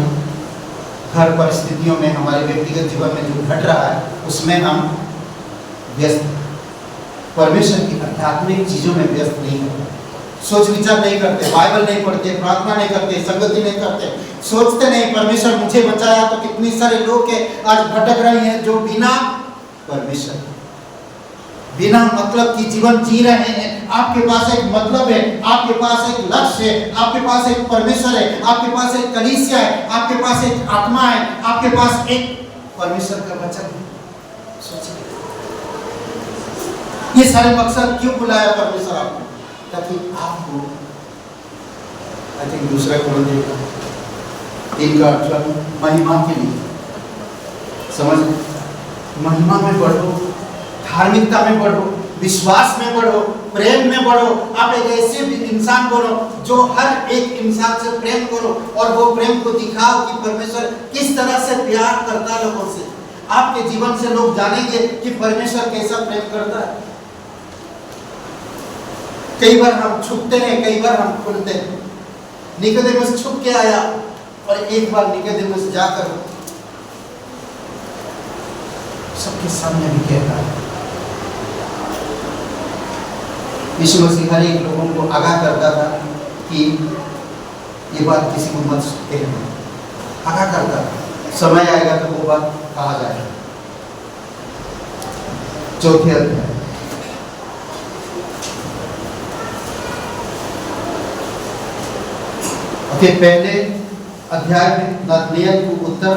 हर परिस्थितियों में, हमारे व्यक्तिगत जीवन में जो घट रहा है उसमें हम व्यस्त, परमेश्वर की आध्यात्मिक चीजों में व्यस्त नहीं होते। सोच विचार नहीं करते, बाइबल नहीं पढ़ते, प्रार्थना नहीं करते, संगति नहीं करते, सोचते नहीं परमेश्वर मुझे बचाया। तो कितने सारे लोग के आज भटक रहे हैं जो बिना परमेश्वर, बिना मतलब की जीवन जी रहे हैं। आपके पास एक मतलब है, आपके पास एक लक्ष्य है, आपके पास एक परमेश्वर है, आपके पास एक कलीसिया है, आपके पास एक आत्मा है, आपके पास एक परमेश्वर का वचन है। सोचिए, ये सारे मकसद क्यों बुलाया परमेश्वर आपको? ताकि आपको, आई थिंक दूसरा कोरिन्थियों 3:18 महिमा के लिए, समझ, महिमा में बढ़ो, धार्मिकता में बढ़ो, विश्वास में बढ़ो, प्रेम में बढ़ो। आप एक ऐसे इंसान बनो जो हर एक इंसान से प्रेम करो और वो प्रेम को दिखाओ कि परमेश्वर किस तरह से प्यार करता है लोगों से। आपके जीवन से लोग जानेंगे कि परमेश्वर कैसा प्रेम करता है। कई बार हम छुपते हैं, कई बार हम खुलते हैं। निकोदेमुस छुप के आया और एक बार निकोदेमुस जाकर सबके सामने भी कहता है। यीशु मसीह हर एक लोगों को आगाह करता था कि ये बात किसी को मत कहना, आगाह करता था। समय आएगा तो वो बात कहा जाएगा। चौथे अध्याय, पहले अध्याय में नतनएल को उत्तर,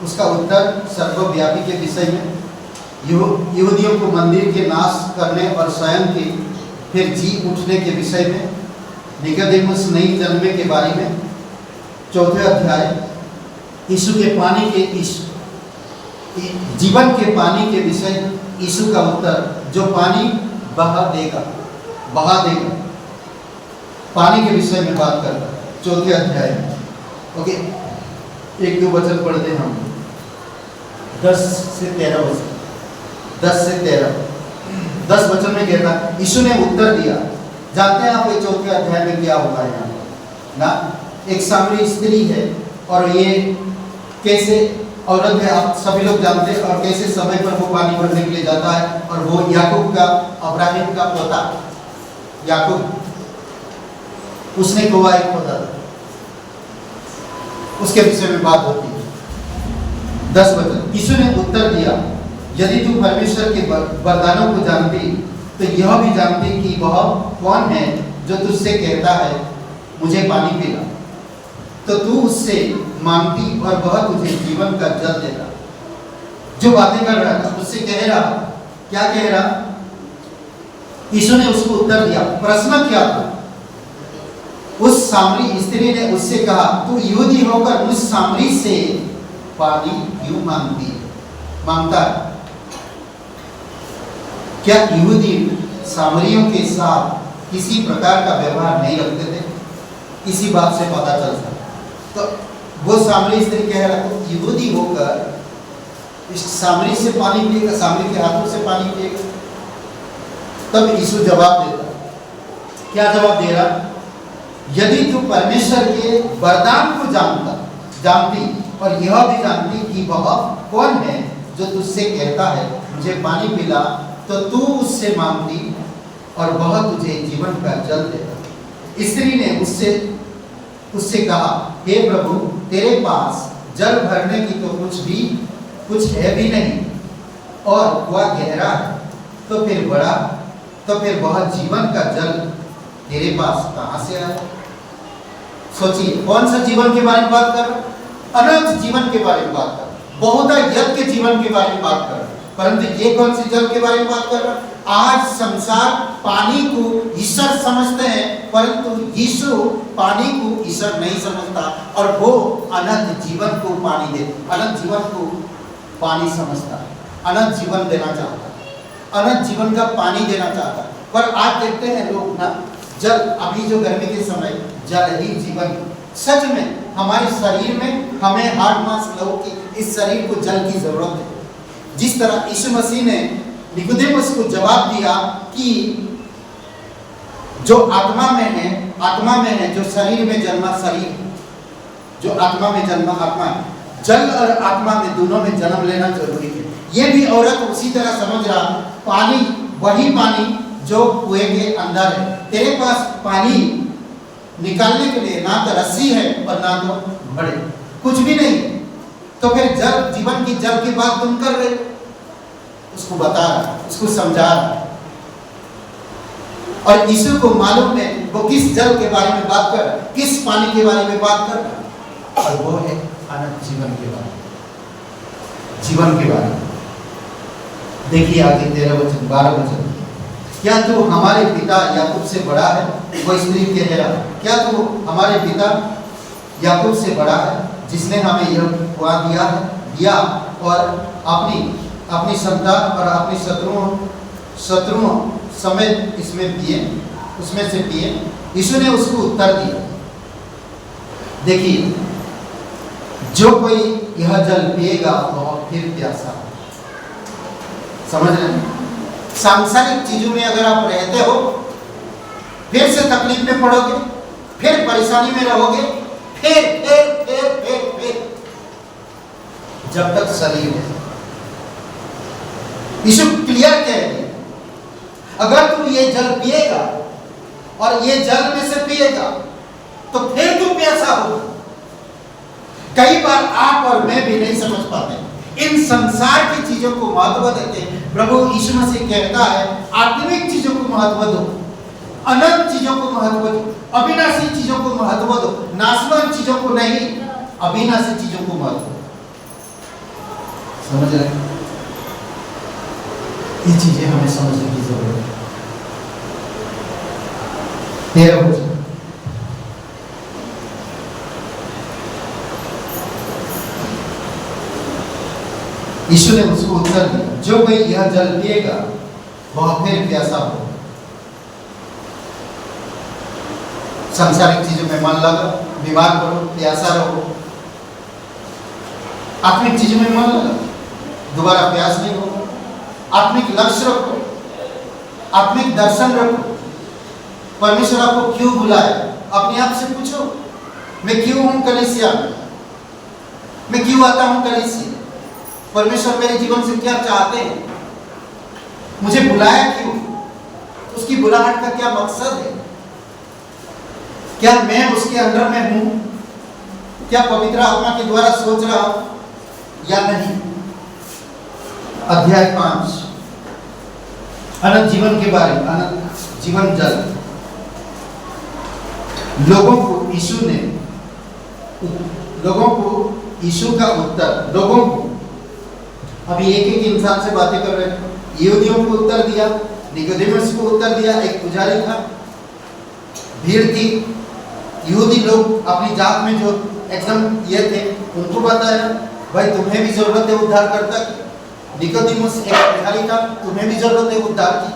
उसका उत्तर सर्वव्यापी के विषय में, यहूदियों को मंदिर के नाश करने और स्वयं के फिर जी उठने के विषय में, निकोदेमुस नई जन्मे के बारे में। चौथे अध्याय यीशु के पानी के, जीवन के पानी के विषय, यीशु का उत्तर, जो पानी बहा देगा, पानी के विषय में बात करता है चौथे अध्याय में। ओके, एक दो वचन पढ़ते हैं हम, 10 से 13 वचन, 10 से 13, 10 वचन में कहता है, यीशु ने उत्तर दिया। जानते हैं आप ये चौथे अध्याय में क्या होगा यहाँ ना? एक सामरी स्त्री है और ये कैसे औरत है आप सभी लोग जानते हैं, और कैसे समय पर वो पानी भरने के लिए जाता है, और वो याकूब का, अब्राहिम का पोता याकूब, उसने कुआं एक खोदा था, उसके विषय में बात होती है। 10 वचन, यीशु ने उत्तर दिया, यदि तू परमेश्वर के वरदानों को जानती तो यह भी जानती कि वह कौन है जो तुझसे कहता है मुझे पानी पिला, तो तू उससे मांगती और वह तुझे जीवन का जल देता। जो बातें कर रहा था उससे कह रहा, क्या कह रहा? यीशु ने उसको उत्तर दिया। प्रश्न क्या था? उस सामरी स्त्री ने उससे कहा, तू यहूदी होकर उस सामरी से पानी क्यों मांगता है? क्या यहूदी सामरियों के साथ किसी प्रकार का व्यवहार नहीं रखते थे? इसी बात से पता चलता। तो वो सामरी स्त्री कह रहा, तो यहूदी होकर इस सामरी से पानी पिएगा, सामरी के हाथों से पानी पिएगा? तब यीशु जवाब देता। क्या जवाब दे रहा? यदि तू परमेश्वर के वरदान को जानती और यह भी जानती कि वह कौन है जो तुझसे कहता है मुझे पानी पिला, तो तू उससे मांगती और वह तुझे जीवन का जल देगा। स्त्री ने उससे कहा, हे प्रभु, तेरे पास जल भरने की तो कुछ है भी नहीं, और वह गहरा है, तो फिर वह जीवन का जल तेरे पास कहां से आया? सोचिए, कौन सा जीवन के बारे में बात कर रहा? अनंत जीवन के बारे में बात कर रहा, बहुधा के जीवन के बारे में बात कर रहा। परंतु ये कौन सी जल के बारे में बात कर रहा? आज संसार पानी को ईश्वर समझते हैं, परंतु यीशु पानी को ईश्वर नहीं समझता, और वो अनंत जीवन को पानी दे, अनंत जीवन को पानी समझता है, अनंत जीवन देना चाहता है, अनंत जीवन का पानी देना चाहता है। पर आज देखते हैं लोग ना, जल, अभी जो गर्मी के समय, जल ही जीवन। सच में हमारे शरीर में, हमें हार्ड मांस लोगों की इस शरीर को जल की जरूरत है। जिस तरह यीशु मसीह ने निकोदेमुस को जवाब दिया कि जो आत्मा में है, जो शरीर में जन्मा शरीर, जो आत्मा में जन्मा आत्मा है, जल और आत्मा में दोनों में जन्म लेना जरूरी है। ये भी औरत उसी तरह समझ रहा, पानी वही पानी जो कुएं के अंदर है। तेरे पास पानी निकालने के लिए ना तो रस्सी है और ना तो घड़े, कुछ भी नहीं, तो फिर जल, जीवन की जल की बात तुम कर रहे? उसको बता रहा, उसको समझा रहा। और यीशु को मालूम है वो किस जल के बारे में बात कर रहा है, किस पानी के बारे में बात कर रहा है, और वो है अनंत जीवन के बारे में, जीवन के बारे में। देखिए आगे 13 वचन 12 वचन, क्या तू हमारे पिता याकूब से बड़ा है? वो स्त्री कह रहा, क्या तू हमारे पिता याकूब से बड़ा है, जिसने हमें यह कुआं दिया और अपनी संतान और अपनी शत्रुओं समेत उसमें से पिए? यीशु ने उसको उत्तर दिया, देखिए, जो कोई यह जल पिएगा वह फिर प्यासा। समझ रहे हैं? सांसारिक चीजों में अगर आप रहते हो, फिर से तकलीफ में पड़ोगे, फिर परेशानी में रहोगे, फिर जब तक शरीर है। यीशु क्लियर कह दिया, अगर तू ये जल पिएगा और ये जल में से पिएगा तो फिर तू प्यासा होगा। कई बार आप और मैं भी नहीं समझ पाते, इन संसार की चीजों को महत्व देते हैं। प्रभु यीशु मसीह कहता है, आत्मिक चीजों को महत्व दो, अनंत चीजों को महत्व दो, अविनाशी चीजों को महत्व दो, नाशवान चीजों को नहीं, अविनाशी चीजों को महत्व दो। समझ रहे हैं? ये चीजें हमें समझने की जरूरत है। 13 वचन, यीशु ने उसको उत्तर दिया, जो कोई यह जल पिएगा वह फिर प्यासा हो। सांसारिक चीजों में मन लगा, बीमार पड़ो, प्यासा रहो, आत्मिक चीजों में मन लगा, दोबारा प्यास नहीं होगा। आत्मिक लक्ष्य रखो, आत्मिक दर्शन रखो। परमेश्वर आपको क्यों बुलाए? अपने आप से पूछो, मैं क्यों हूं कलीसिया में, मैं क्यों आता हूं कलीसिया? परमेश्वर मेरे जीवन से क्या चाहते हैं? मुझे बुलाया क्यों? उसकी बुलाहट का क्या मकसद है? क्या मैं उसके अंदर में हूं? क्या पवित्र आत्मा के द्वारा सोच रहा हूं या नहीं? अध्याय 5, अनंत जीवन के बारे में, अनंत जीवन जल। लोगों को यीशु का उत्तर, लोगों को अभी एक एक इंसान से बातें कर रहे थे। यहूदियों को उत्तर दिया, निकोदेमुस को उत्तर दिया, एक पुजारी था, भीड़ थी, यहूदी लोग अपनी जात में जो एकदम ये थे, उनको बताया भाई तुम्हें भी जरूरत है उद्धारकर्ता की। निकोदेमुस एक पुजारी था, तुम्हें भी जरूरत है उद्धार की।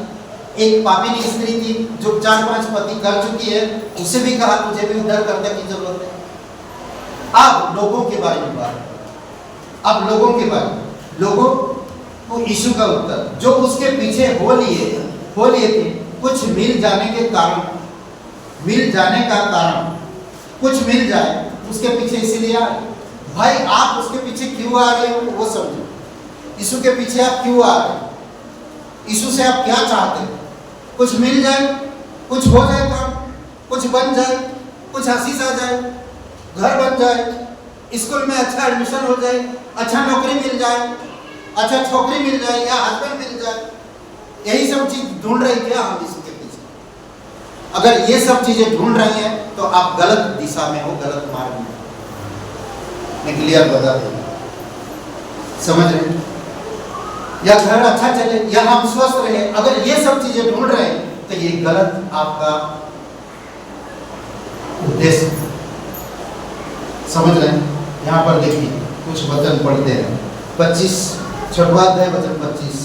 एक पापिनी स्त्री थी जो 4-5 पति कर चुकी है, उसे भी कहा तुझे भी उद्धारकर्ता की जरूरत है। अब लोगों के बारे में बात, अब लोगों के बारे में, लोगों को यीशु का उत्तर जो उसके पीछे हो लिए थे, कुछ मिल जाने के कारण, मिल जाने का कारण कुछ मिल जाए उसके पीछे इसीलिए आए। भाई आप उसके पीछे क्यों आ रहे हो वो समझो। यीशु के पीछे आप क्यों आ रहे हो? यीशु से आप क्या चाहते हो? कुछ मिल जाए, कुछ हो जाए काम, कुछ बन जाए, कुछ आशीष आ जाए, घर बन जाए, स्कूल में अच्छा एडमिशन हो जाए, अच्छा नौकरी मिल जाए, अच्छा छोकरी मिल जाए या हस्बैंड मिल जाए। यही सब चीज ढूंढ रही क्या हम यीशु के पीछे? अगर ये सब चीजें ढूंढ रही हैं तो आप गलत दिशा में हो, गलत मार्ग में हो। मैं क्लियर बता दूं, समझ रहे हैं? या घर अच्छा चले या हम स्वस्थ रहे, अगर ये सब चीजें ढूंढ रहे हैं तो ये गलत आपका उद्देश्य, समझ रहे हैं? यहाँ पर देखिए कुछ वचन पढ़ते हैं। 25 छठवां अध्याय वचन 25,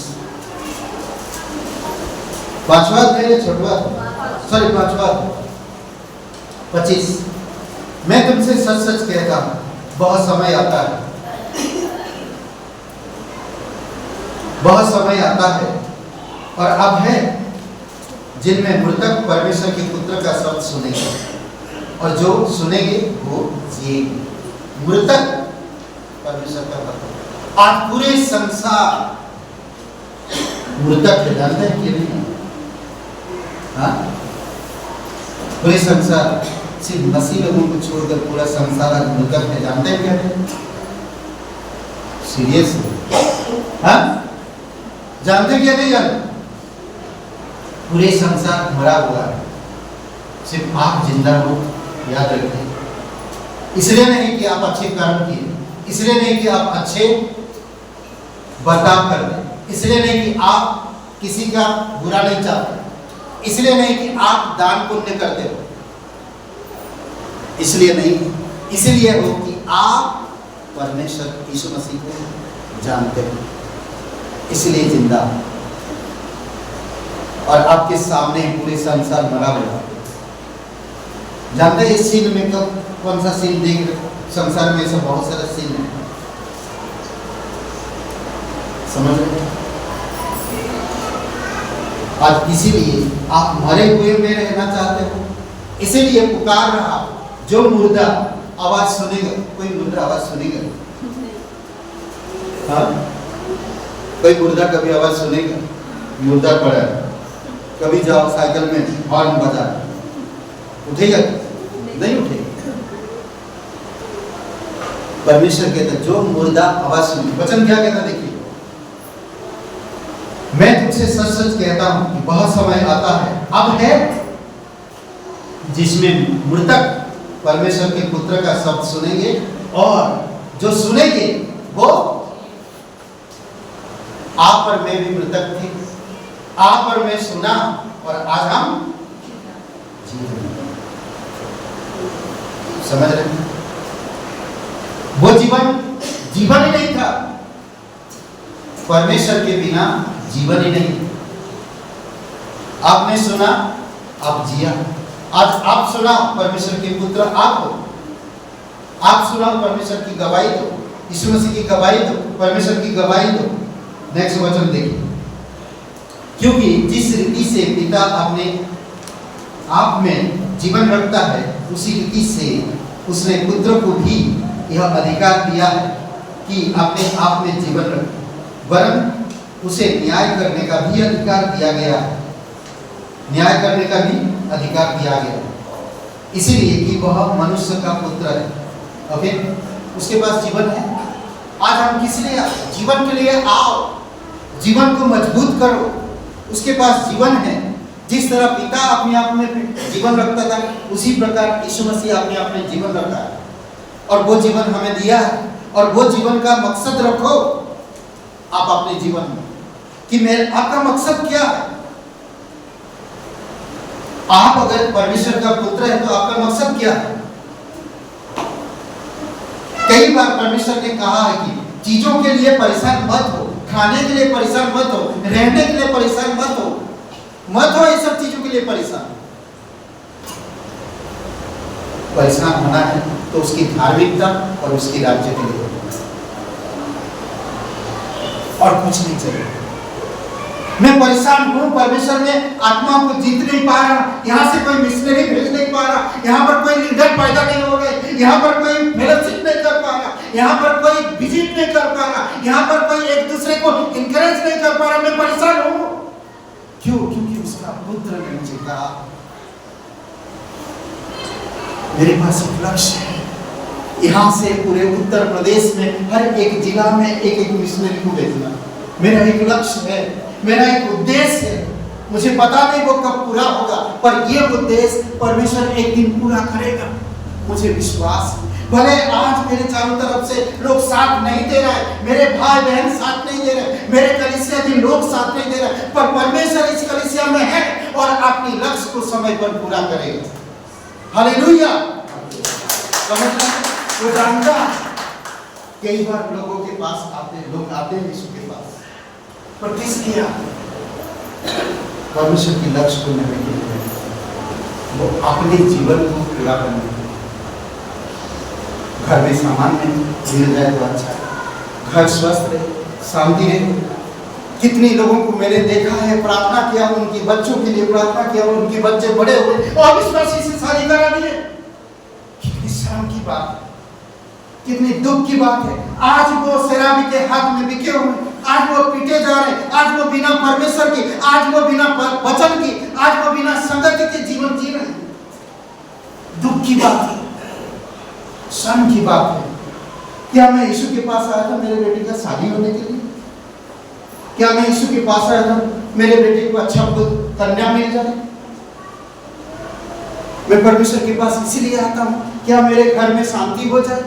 5वां अध्याय 25। मैं तुमसे सच सच कहता हूं, बहुत समय आता है, बहुत समय आता है और अब है जिनमें मृतक परमेश्वर के पुत्र का शब्द सुनेंगे और जो सुनेंगे वो जिएंगे। मृतक परमेश्वर का पुत्र, आज पूरे संसार मृतक है, जानते हैं कि नहीं? हाँ, पूरे संसार, सिर्फ मसीह लोगों को छोड़कर पूरा संसार आज मृतक है। जानते हैं क्या है? सीरियस हाँ, जानते क्या नहीं जानते? पूरे संसार मरा हुआ है, सिर्फ आप जिंदा हो, याद रखिए। इसलिए नहीं कि आप अच्छे कर्म किए, इसलिए नहीं कि आप अच्छे बर्ताव कर रहे, इसलिए नहीं कि आप किसी का बुरा नहीं चाहते, इसलिए नहीं कि आप दान पुण्य करते हो, इसलिए नहीं, इसलिए हो कि आप परमेश्वर यीशु मसीह को जानते हो, इसलिए जिंदा। और आपके सामने पूरे संसार मरा हुआ। जानते हैं इस सीन में कौन सा सीन देख रहे? संसार में ऐसा बहुत सारा सीन है, समझ रहे? आज इसीलिए आप मरे हुए में रहना चाहते हो, इसीलिए पुकार रहा जो मुर्दा आवाज सुनेगा। कोई मुर्दा आवाज सुनेगा? हाँ, कोई मुर्दा कभी आवाज सुनेगा? मुर्दा पड़ा है, कभी जाओ साइकिल में हॉर्न बजा, उठेगा? नहीं उठेगा। परमेश्वर कहता जो मुर्दा आवाज सुने, वचन क्या कहता देखिए, मैं तुमसे सच सच कहता हूं कि बहुत समय आता है, अब है, जिसमें मृतक परमेश्वर के पुत्र का शब्द सुनेंगे और जो सुनेंगे वो, आप और मैं भी मृतक थे, आप और मैं सुना और आज हम समझ रहे हैं? वो जीवन ही नहीं था, परमेश्वर के बिना जीवन ही नहीं। आपने सुना, आप जिया। आज आप सुना, परमेश्वर के पुत्र आप हो, आप सुना, परमेश्वर की गवाही दो, यीशु मसीह की गवाही दो, परमेश्वर की गवाही दो। नेक्स्ट वचन देखिए, क्योंकि जिस रीति से पिता अपने आप में जीवन रखता है, उसी रीति से उसने पुत्र को भी यह अधिकार दिया है कि अपने आप में जीवन रखे, वरन उसे न्याय करने का भी अधिकार दिया गया है, न्याय करने का भी अधिकार दिया गया है, इसीलिए कि वह मनुष्य का पुत्र है। ओके, उसके पास जीवन है। आज हम किस लिए जीवन के लिए आओ, जीवन को मजबूत करो, उसके पास जीवन है। जिस तरह पिता अपने आप में जीवन रखता था, उसी प्रकार यीशु मसीह अपने आप में जीवन रखा है और वो जीवन हमें दिया है और वो जीवन का मकसद रखो। आप अपने जीवन में कि मेरे आपका मकसद क्या है। आप अगर परमेश्वर का पुत्र है तो आपका मकसद क्या है। कई बार परमेश्वर ने कहा है कि चीजों के लिए परेशान मत हो, खाने के लिए परेशान मत हो, रहने के लिए परेशान मत हो ये सब चीजों के लिए परेशान होना है तो उसकी धार्मिकता और उसकी राज्य के लिए और कुछ नहीं चाहिए। मैं परेशान हूं, परमेश्वर में आत्मा को जीत नहीं पा रहा, यहाँ से कोई मिशनरी भेज नहीं पा रहा, यहाँ पर कोई लीडर पैदा नहीं हो गए, यहाँ पर कोई फेलोशिप नहीं कर पा रहा, यहाँ पर कोई विजिट नहीं कर पा रहा, यहाँ पर कोई एक दूसरे को इंकरेज नहीं कर पा रहा, मैं परेशान हूं। क्यों? क्योंकि उसका पुत्र ने मुझे कहा मेरे पास एक लक्ष्य है, यहाँ से पूरे उत्तर प्रदेश में हर एक जिला में एक एक मिशनरी को भेजना। मेरा एक लक्ष्य है, मेरा एक उद्देश्य है, मुझे पता नहीं वो कब पूरा होगा, पर ये उद्देश्य परमेश्वर एक दिन पूरा करेगा, मुझे विश्वास है। भले आज मेरे चारों तरफ से लोग साथ नहीं दे रहे, मेरे भाई बहन साथ नहीं दे रहे, मेरे कलीसिया के लोग साथ नहीं दे रहे, पर परमेश्वर इस कलीसिया में है और अपनी लक्ष्य को समय पर पूरा करेगा। हालेलुया। समझना, वो जानता है। कई बार लोगों के पास लोग आते हैं यीशु के पास, पर किस लिए परमेश्वर की लक्ष्य को नहीं के लिए, वो अपने जीवन को पूरा करने के लिए। घर में सामान मिल जाए तो अच्छा है, घर स्वस्थ रहे, शांति रहे। कितनी लोगों को मैंने देखा है, प्रार्थना किया, उनके बच्चों के लिए प्रार्थना किया, उनके बच्चे बड़े हुए और विश्वासी से शादी करा दिए। कितनी शर्म की बात है, कितनी दुख की बात है। आज वो शराबी के हाथ में बिके हुए, आज वो पीटे जा रहे, आज वो बिना परमेश्वर की, आज वो बिना वचन की, आज वो बिना संगति के जीवन जी रहे हैं। दुख की बात है, शर्म की बात है। क्या मैं यीशु के पास आया था मेरे बेटे का शादी होने के लिए? क्या मैं यीशु के पास आया था मेरे बेटे को अच्छा कन्या मिल जाए? मैं परमेश्वर के पास इसीलिए आता हूँ क्या मेरे घर में शांति हो जाए?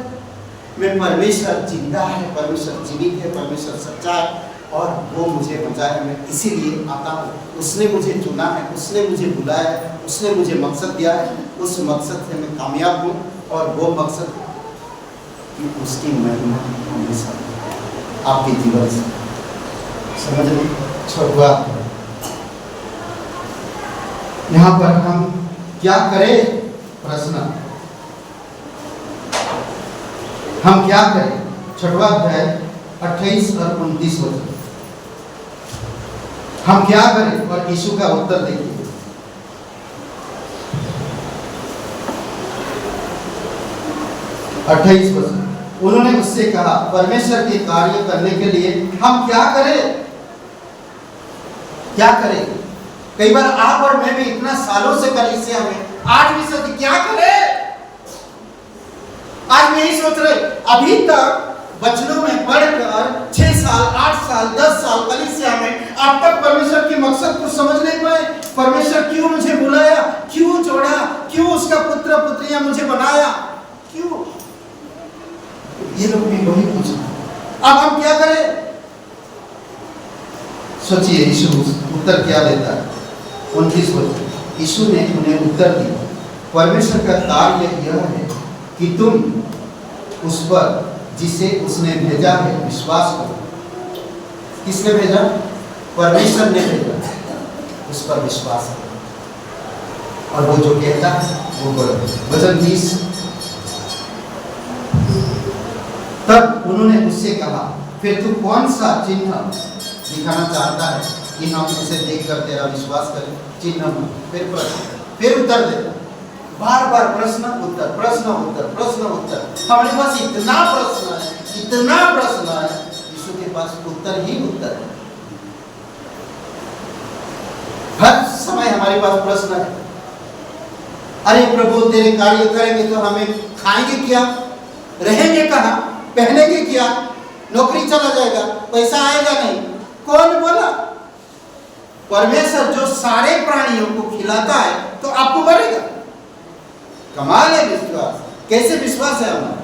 मैं परमेश्वर जिंदा है, परमेश्वर जीवित है, परमेश्वर सच्चा है और वो मुझे बचाए। मैं इसीलिए आता हूँ। उसने मुझे चुना है, उसने मुझे बुलाया है, उसने मुझे मकसद दिया है। उस मकसद से मैं कामयाब हूँ और वो मकसद कि उसकी महिमा हमेशा आपके जीवन से समझ में छुआ। यहाँ पर हम क्या करें? प्रश्न, हम क्या करें? 6वां अध्याय 28 और 29 वचन। हम क्या करें? और यीशु का उत्तर देखिए। अट्ठाईस वचन, उन्होंने उससे कहा परमेश्वर के कार्य करने के लिए हम क्या करें? क्या करें? कई बार आप और मैं भी इतना सालों से कलीसिया में, आज भी सोचते क्या करें? आज मैं यही सोच रहे, अभी तक बचनों में पढ़कर 6 साल 8 साल 10 साल कलीसिया में, अब तक परमेश्वर के मकसद को समझ नहीं पाए। परमेश्वर क्यों मुझे बुलाया, क्यों जोड़ा, क्यों उसका पुत्र पुत्रियां मुझे बनाया, क्यों? ये लोग भी वही पूछना। अब हम क्या करें? सोचिए यीशु उत्तर क्या देता है। 29 वचन, यीशु ने उन्हें उत्तर दिया परमेश्वर का कार्य यह है कि तुम उस पर जिसे उसने भेजा है विश्वास करो। किसने भेजा? परमेश्वर ने भेजा, उस पर विश्वास करो और वो जो कहता है वो करो। वचन 30, तब उन्होंने उससे कहा फिर तू कौन सा चिन्ह दिखाना चाहता है कि हम उसे देखकर तेरा विश्वास करें? चिन्ह में फिर प्रश्न, फिर उत्तर देता, बार बार प्रश्न उत्तर प्रश्न उत्तर प्रश्न उत्तर। हमारे पास इतना प्रश्न है, इतना प्रश्न है, यीशु के पास उत्तर ही उत्तर है। हर समय हमारे पास प्रश्न है। अरे प्रभु तेरे कार्य करेंगे तो हमें खाएंगे क्या, रहेंगे कहाँ, पहनेंगे क्या, नौकरी चला जाएगा, पैसा आएगा नहीं? कौन बोला? परमेश्वर जो सारे प्राणियों को खिलाता है तो आपको मरेगा। कमाल है विश्वास। कैसे विश्वास है हमारा,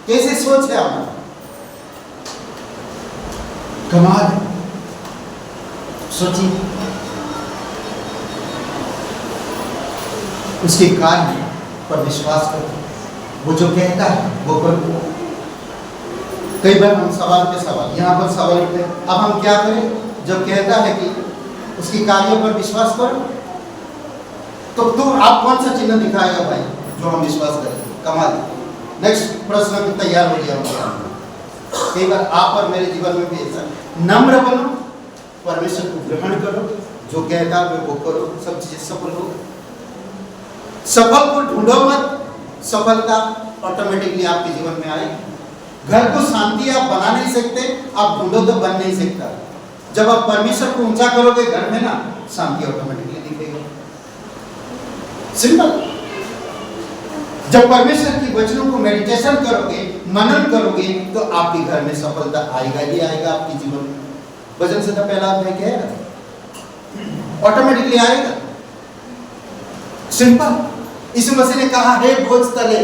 कैसे सोच है हमारा? कमाल है। सोचिए, उसके कार्य पर विश्वास करो, वो जो कहता है वो करो। कई बार हम सवाल पे सवाल, यहाँ पर सवाल उठते, अब हम क्या करें? जब कहता है कि उसकी कार्यों पर विश्वास करो, तो तुम आप कौन सा चिन्ह दिखाएगा भाई जो हम विश्वास करें? कमाल। नेक्स्ट प्रश्न में तैयार हो गया। कई बार आप और मेरे जीवन में भी ऐसा, नम्र बनो, परमेश्वर को ग्रहण करो, जो कहता है वो करो, सब चीजें सफल हो। सफल को ढूंढो मत, सफलता ऑटोमेटिकली आपके जीवन में आएगी। घर को शांति आप बना नहीं सकते, आप ढूंढो तो बन नहीं सकता। जब आप परमेश्वर को ऊंचा करोगे घर में ना, शांति ऑटोमेटिकली दिखेगी। सिंपल। जब परमेश्वर की वचनों को मेडिटेशन करोगे, मनन करोगे, तो आपके घर में सफलता आएगा ही आएगा आपके जीवन में। वचन से तो पहला अध्याय क्या है, ऑटोमेटिकली आएगा। सिंपल। यीशु मसीह ने कहा, हे बोझ तले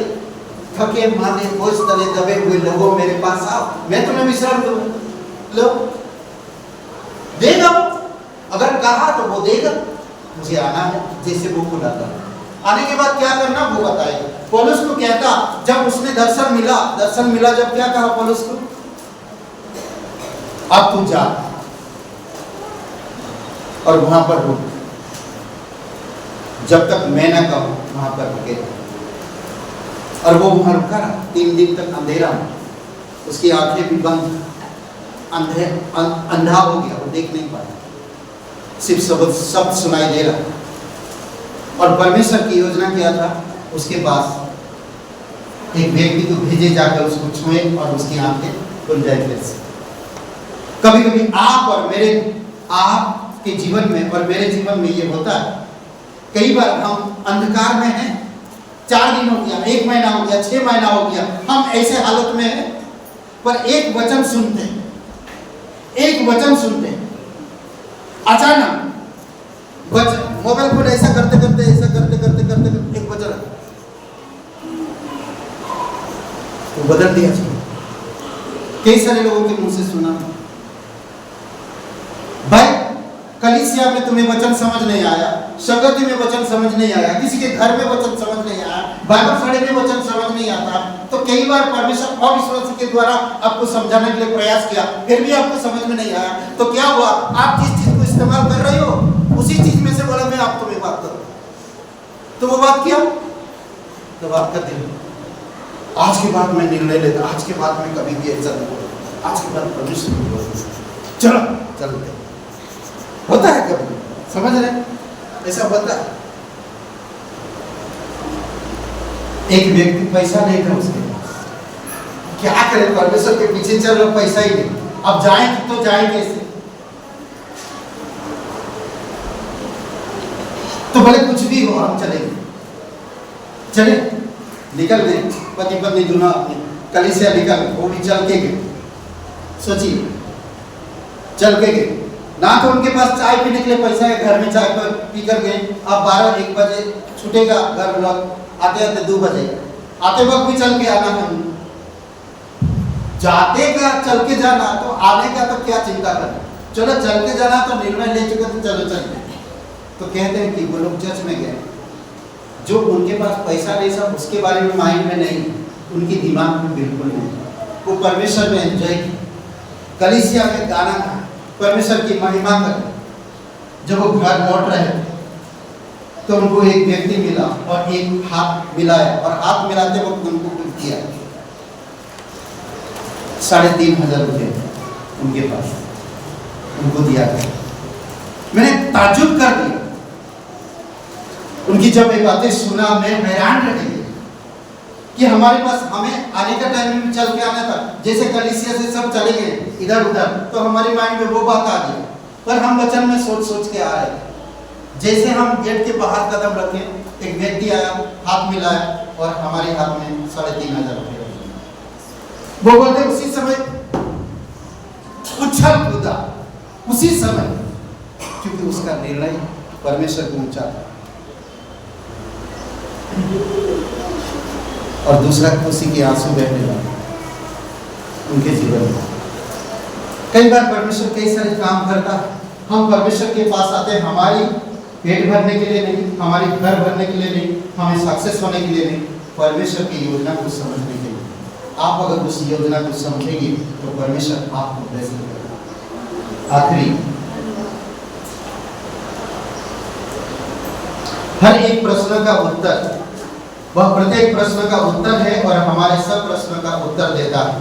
थके मांदे बोझ तले दबे हुए लोगों, मेरे पास आओ, मैं तुम्हें विश्राम दूंगा। लो, देगा। अगर कहा तो वो देगा। मुझे आना है, जैसे वो बुलाता है। आने के बाद क्या करना वो बताएगा। पौलुस को कहता, जब उसने दर्शन मिला, जब क्या कहा पौलुस को? अब तू जा और वहां पर रुक, जब तक मैं ना कहूं वहां पर रुके। और वो वहां रुका 3 दिन तक अंधेरा में, उसकी आंखें भी बंद, अंधा हो गया, वो देख नहीं पाया, सिर्फ शब्द सुनाई दे रहा। और परमेश्वर की योजना क्या था? उसके पास एक व्यक्ति को भेजे, जाकर उसको छुए और उसकी आंखें खुल जाए फिर से। कभी कभी आपके जीवन में और मेरे जीवन में ये होता है। कई बार हम अंधकार में हैं, 4 दिन हो गया, 1 महीना हो गया, 6 महीना हो गया, हम ऐसे हालत में हैं, पर एक वचन सुनते हैं, अचानक मोबाइल फोन ऐसा करते एक वचन तो बदल दिया। कई सारे लोगों के मुंह से सुना, भाई कलीसिया में तुम्हें वचन समझ नहीं आया, संगति में वचन समझ नहीं आया, किसी के घर में वचन समझ नहीं आया, बाइबल पढ़ने में वचन समझ नहीं आता, तो कई बार परमेश्वर अविश्वासी के द्वारा आपको समझाने के लिए प्रयास किया, फिर भी आपको समझ में नहीं आया। तो क्या हुआ? आप जिस चीज को इस्तेमाल कर रहे हो उसी चीज में से बोला मैं आप तुम्हें बात करूं, तो वो बात किया, तो बात कर दी। आज के बाद मैं निर्णय लेता, आज के बाद मैं कभी भी ऐसा नहीं बोलूं, आज के बाद परमेश्वर को बोलूं, चलो चलते। होता है कभी, समझ रहे, ऐसा होता है। एक व्यक्ति पैसा नहीं था उसके पास, क्या करे, परमेश्वर के पीछे चल रहा, पैसा ही नहीं, अब जाए तो जाए कैसे? तो भले कुछ भी हो हम चले निकल गए, पति पत्नी दोनों अपनी कलीसिया निकल, वो भी चल के गए। सोचिए, चल के गए ना, तो उनके पास चाय पीने के लिए पैसा है, घर में चाय पर पी कर गए। अब 12-1 बजे छूटेगा घर लौट, आते 2 बजे, आते वक्त भी चल के आना है, जाते का चल के जाना, तो आने का तो क्या चिंता करना, चलो चल के जाना, तो निर्णय ले चुके तो चलो चल गए। तो कहते हैं कि वो लोग चर्च में गए, जो उनके पास पैसा नहीं था उसके बारे में माइंड में नहीं, उनकी दिमाग में बिल्कुल नहीं, वो परमेश्वर में एंजॉय की, कलीसिया में गाना था, परमेश्वर की महिमा कर। जब वो घर लौट रहे तो उनको एक व्यक्ति मिला और एक हाथ मिलाया, और हाथ मिलाते वक्त उनको कुछ दिया, 3,500 रुपये उनके पास उनको दिया गया। मैंने ताज्जुब कर दिया, उनकी जब ये बातें सुना मैं हैरान रह गया कि हमारे पास, हमें आने का टाइम में चल के आना था, जैसे कलीसिया से सब चले गए इधर उधर, तो हमारे माइंड में वो बात आ गई, पर हम वचन में सोच के आ रहे थे। जैसे हम गेट के बाहर कदम रखे, एक व्यक्ति आया, हाथ मिलाया और हमारे हाथ में 3,500 रुपये। वो बोलते उसी समय उछल कूदा, उसी समय, क्योंकि उसका निर्णय परमेश्वर को ऊंचा था। और दूसरा, खुशी के आंसू बहने लगे उनके जीवन में। कई बार परमेश्वर कई सारे काम करता है, हम परमेश्वर के पास आते हैं हमारी पेट भरने के लिए नहीं, हमारी घर भरने के लिए नहीं, हमें सक्सेस होने के लिए नहीं, परमेश्वर की योजना को समझने के लिए। आप अगर उस योजना को समझेंगे तो परमेश्वर आपको ब्लेसिंग करेगा। आखिरी, हर एक प्रश्न का उत्तर, वह प्रत्येक प्रश्न का उत्तर है और हमारे सब प्रश्न का उत्तर देता है।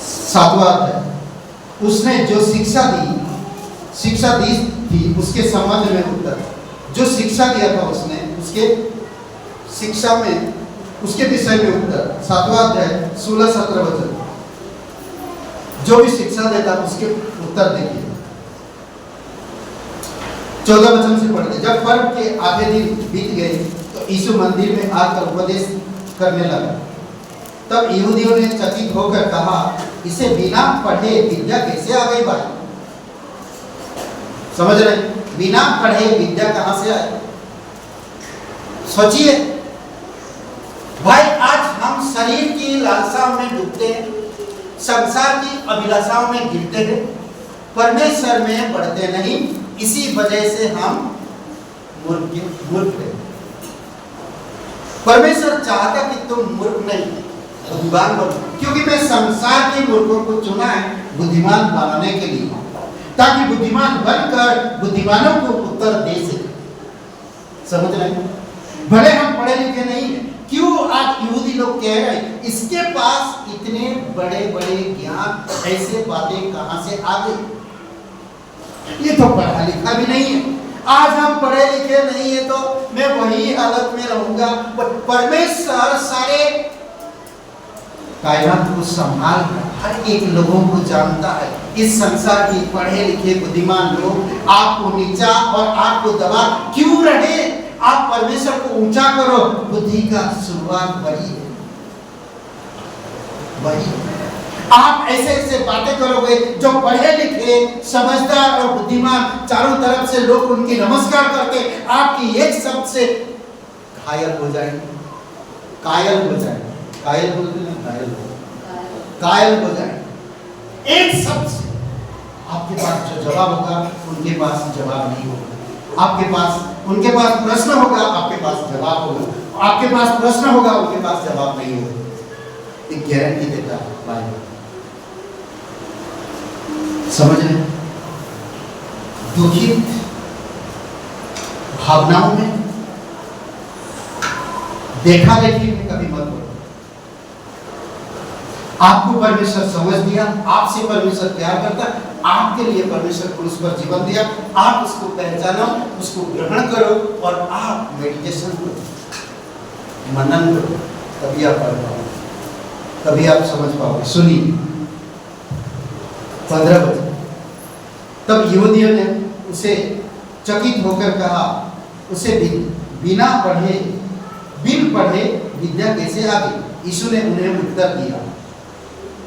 7वां अध्याय, उसने जो शिक्षा दी थी उसके संबंध में उत्तर, जो शिक्षा दिया था उसने उसके शिक्षा में उसके विषय में उत्तर। 7वां अध्याय 16-17 वचन, जो भी शिक्षा देता उसके उत्तर देखिए। 14 वचन से पढ़ते, जब पर्व के आधे दिन बीत गए तो यीशु मंदिर में आकर उपदेश करने लगा। तब यहूदियों ने चकित होकर कहा, इसे बिना पढ़े विद्या कैसे आ गई भाई? समझ रहे? बिना पढ़े विद्या कहां से आई? सोचिए भाई, आज हम शरीर की लालसाओं में डूबते हैं, संसार की अभिलाषाओं में गिरते हैं, परमेश्वर में बढ़ते नहीं। इसी वजह से हम मूर्ख हैं। परमेश्वर चाहता कि तुम मूर्ख नहीं, बुद्धिमान बनो, क्योंकि मैं संसार के मूर्खों को चुना है बुद्धिमान बनाने के लिए, ताकि बुद्धिमान बनकर बुद्धिमानों को उत्तर दे सके। समझ रहे? भले हम पढ़े लिखे नहीं हैं, क्यों आज यहूदी लोग कह रहे हैं इसके पास इतने बड़े बड़े ज्ञान, ऐसे बातें कहां से आ गई? ये तो पढ़ा लिखा भी नहीं है। आज हम पढ़े लिखे नहीं है तो मैं वही हालत में रहूंगा। परमेश्वर सारे कायनात को संभाल हर एक लोगों को जानता है। इस संसार की पढ़े लिखे बुद्धिमान लोग आपको नीचा और आपको दबा क्यों रहे? आप परमेश्वर को ऊंचा करो। बुद्धि का शुरुआत वही है, वही। आप ऐसे ऐसे बातें करोगे जो पढ़े लिखे समझदार और बुद्धिमान, चारों तरफ से लोग उनकी नमस्कार करते, आपकी एक शब्द से घायल हो जाएंगे, कायल हो जाएंगे। कायल बोलते हैं, कायल हो जाएंगे। एक शब्द से आपके पास जो जवाब होगा उनके पास जवाब नहीं होगा। आपके पास उनके पास प्रश्न होगा, आपके पास जवाब होगा। आपके पास प्रश्न होगा, उनके पास जवाब नहीं होगा। एक गारंटी देता है बाइबल। समझ रहे? दुखित भावनाओं में, देखा देखी में कभी मत हो। आपको परमेश्वर समझ दिया, आपसे परमेश्वर प्यार करता, आपके लिए परमेश्वर क्रूस पर जीवन दिया, आप उसको पहचानो, उसको ग्रहण करो और आप मेडिटेशन करो, मनन करो, तभी आप पढ़ पाओगे, तभी आप समझ पाओगे। सुनिए 15 बजे, तब यहूदियों ने उसे चकित होकर कहा, उसे बिन पढ़े विद्या कैसे आ गई? यीशु ने उन्हें उत्तर दिया,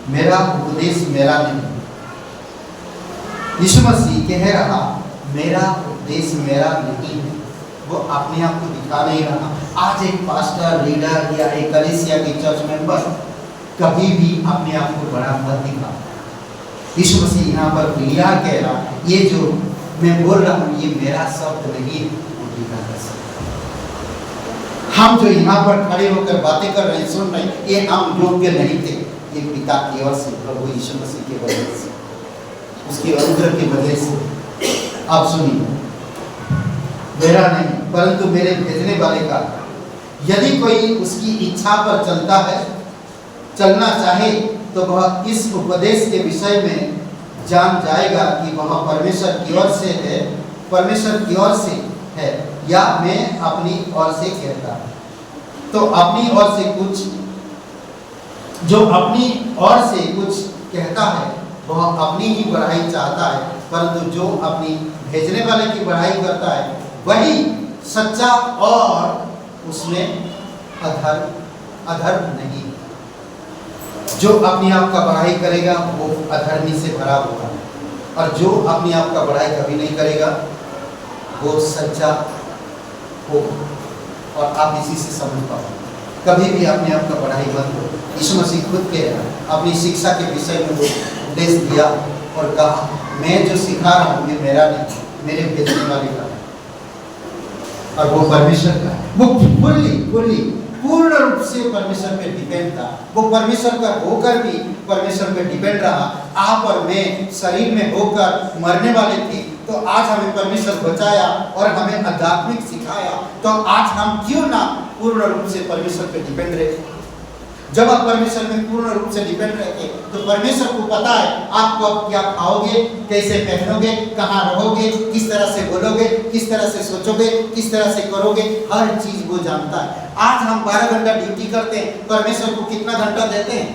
मेरा उपदेश मेरा नहीं। यीशु मसीह कह रहा, मेरा उपदेश मेरा नहीं है। वो अपने आप को दिखा नहीं रहा। आज एक पास्टर, लीडर या एक कलीसिया के चर्च मेंबर कभी भी अपने आप को बड़ा मत दिखा। यीशु मसीह यहाँ पर क्लियर कह रहा, ये जो मैं बोल रहा हूँ ये मेरा शब्द नहीं है, हम जो यहाँ पर खड़े होकर बातें कर रहे हैं, सुन रहे हैं, ये हम योग्य नहीं थे। ये पिता की ओर से, प्रभु यीशु मसीह की वजह से, उसकी अनुग्रह की वजह से। आप सुनिए, मेरा नहीं परंतु मेरे भेजने वाले का। यदि कोई उसकी इच्छा पर चलना चाहे तो वह इस उपदेश के विषय में जान जाएगा कि वह परमेश्वर की ओर से है, परमेश्वर की ओर से है या मैं अपनी ओर से कहता। तो अपनी ओर से कुछ, जो अपनी ओर से कुछ कहता है वह अपनी ही बढ़ाई चाहता है, परंतु जो अपनी भेजने वाले की बढ़ाई करता है वही सच्चा और उसमें अधर्म नहीं। जो अपने आप का बढ़ाई करेगा वो अधर्मी से भरा होगा, और जो अपने आप का बढ़ाई कभी नहीं करेगा वो सच्चा होगा। और आप इसी से समझ पाओ, कभी भी अपने आप का बढ़ाई मत करो। यीशु मसीह खुद कह रहा है, अपनी शिक्षा के विषय में वो उपदेश दिया और कहा मैं जो सिखा रहा हूँ ये मेरा नहीं, मेरे भेजने वाले का है और वो परमेश्वर का है। वो पूर्ण रूप से परमेश्वर पे डिपेंड था। वो परमेश्वर का होकर भी परमेश्वर पे डिपेंड रहा। आप और मैं शरीर में होकर मरने वाले थे, तो आज हमें परमेश्वर बचाया और हमें आध्यात्मिक सिखाया, तो आज हम क्यों ना पूर्ण रूप से परमेश्वर पे डिपेंड रहे। जब आप परमेश्वर में पूर्ण रूप से डिपेंड रहते तो परमेश्वर को पता है आप कब क्या खाओगे, कैसे पहनोगे, कहाँ रहोगे, किस तरह से बोलोगे, किस तरह से सोचोगे, किस तरह से करोगे, हर चीज वो जानता है। आज हम 12 घंटा ड्यूटी करते हैं, परमेश्वर को कितना घंटा देते हैं?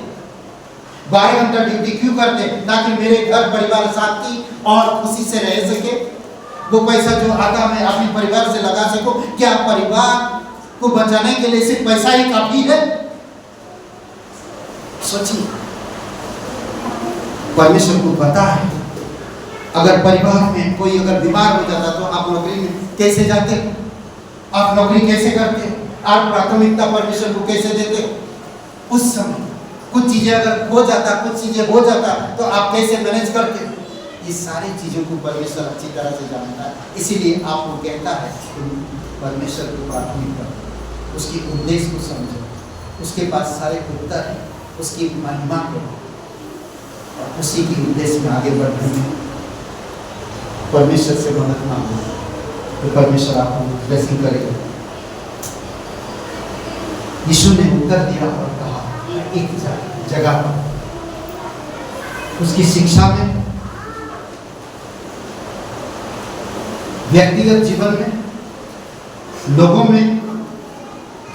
12 घंटा ड्यूटी क्यों करते हैं? ताकि मेरे घर परिवार शांति और खुशी से रह सके। वो पैसा जो आता मैं अपने परिवार से लगा सकूं। क्या परिवार को बचाने के लिए सिर्फ पैसा ही काफी है? सोचिए, परमेश्वर को पता है अगर परिवार में कोई अगर बीमार हो जाता तो आप नौकरी में कैसे जाते, आप नौकरी कैसे करते, आप प्राथमिकता परमेश्वर को कैसे देते। उस समय कुछ चीजें अगर हो जाता, कुछ चीजें हो जाता तो आप कैसे मैनेज करते। ये सारी चीजों को परमेश्वर अच्छी तरह से जानता है। इसीलिए आपको कहता है कि परमेश्वर को प्राथमिकता, उसकी उद्देश्य को समझो, उसके पास सारे उत्तर है, उसकी महिमा को और उसी की उद्देश्य में आगे बढ़ने में परमेश्वर से मदद मांगो तो परमेश्वर आपको ब्लेसिंग करेगा। यीशु ने उत्तर दिया और कहा एक जगह पर उसकी शिक्षा में, व्यक्तिगत जीवन में, लोगों में,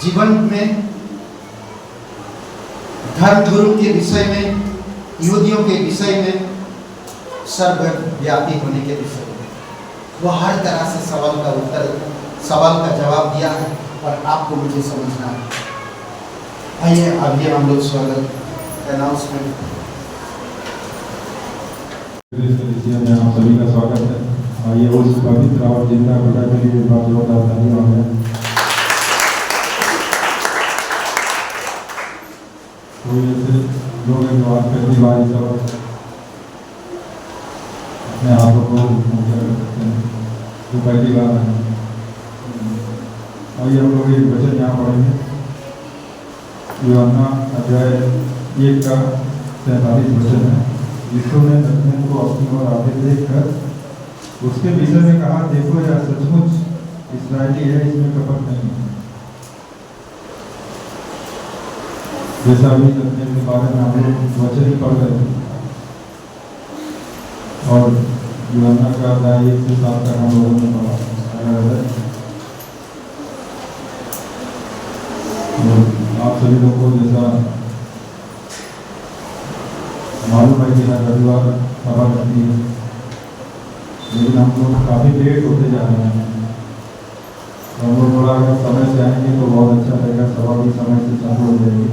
जीवन में, धर्मगुरु के विषय में, यहूदियों के विषय में, सर्वव्यापी होने के विषय में वो हर तरह से सवाल का उत्तर, सवाल का जवाब दिया है और आपको मुझे समझना है। आइए आगे हम लोग स्वागत अनाउंसमेंट। आप सभी का स्वागत है। आइए उस पवित्र और जिंदा खुदा के लिए बात जोरदार तालियां हैं। कोई ऐसे लोग हैं जो आज पहली बार इस वक्त अपने हाथों को ऊंचा कर सकते हैं, जो पहली बार है। आइए हम लोग एक वचन यहाँ पढ़ेंगे, यूहन्ना अध्याय 1 का 43 वचन है। यीशु ने नतनएल को अपनी ओर आते देखकर उसके विषय में कहा, देखो यह सचमुच इस्राएली है, इसमें कपट नहीं है। जैसा अभी नतनएल के बारे में हम लोग वचन ही पढ़ रहे थे और यूहन्ना का अध्याय 1 से 7 तक हम लोगों ने पढ़ा। आप सभी लोगों को जैसा मालूम है कि रविवार सभा लगती है, लेकिन हम लोग काफ़ी लेट होते जा रहे हैं। हम लोग थोड़ा अगर समय से आएंगे तो बहुत अच्छा रहेगा, सभा भी समय से चालू हो जाएगी।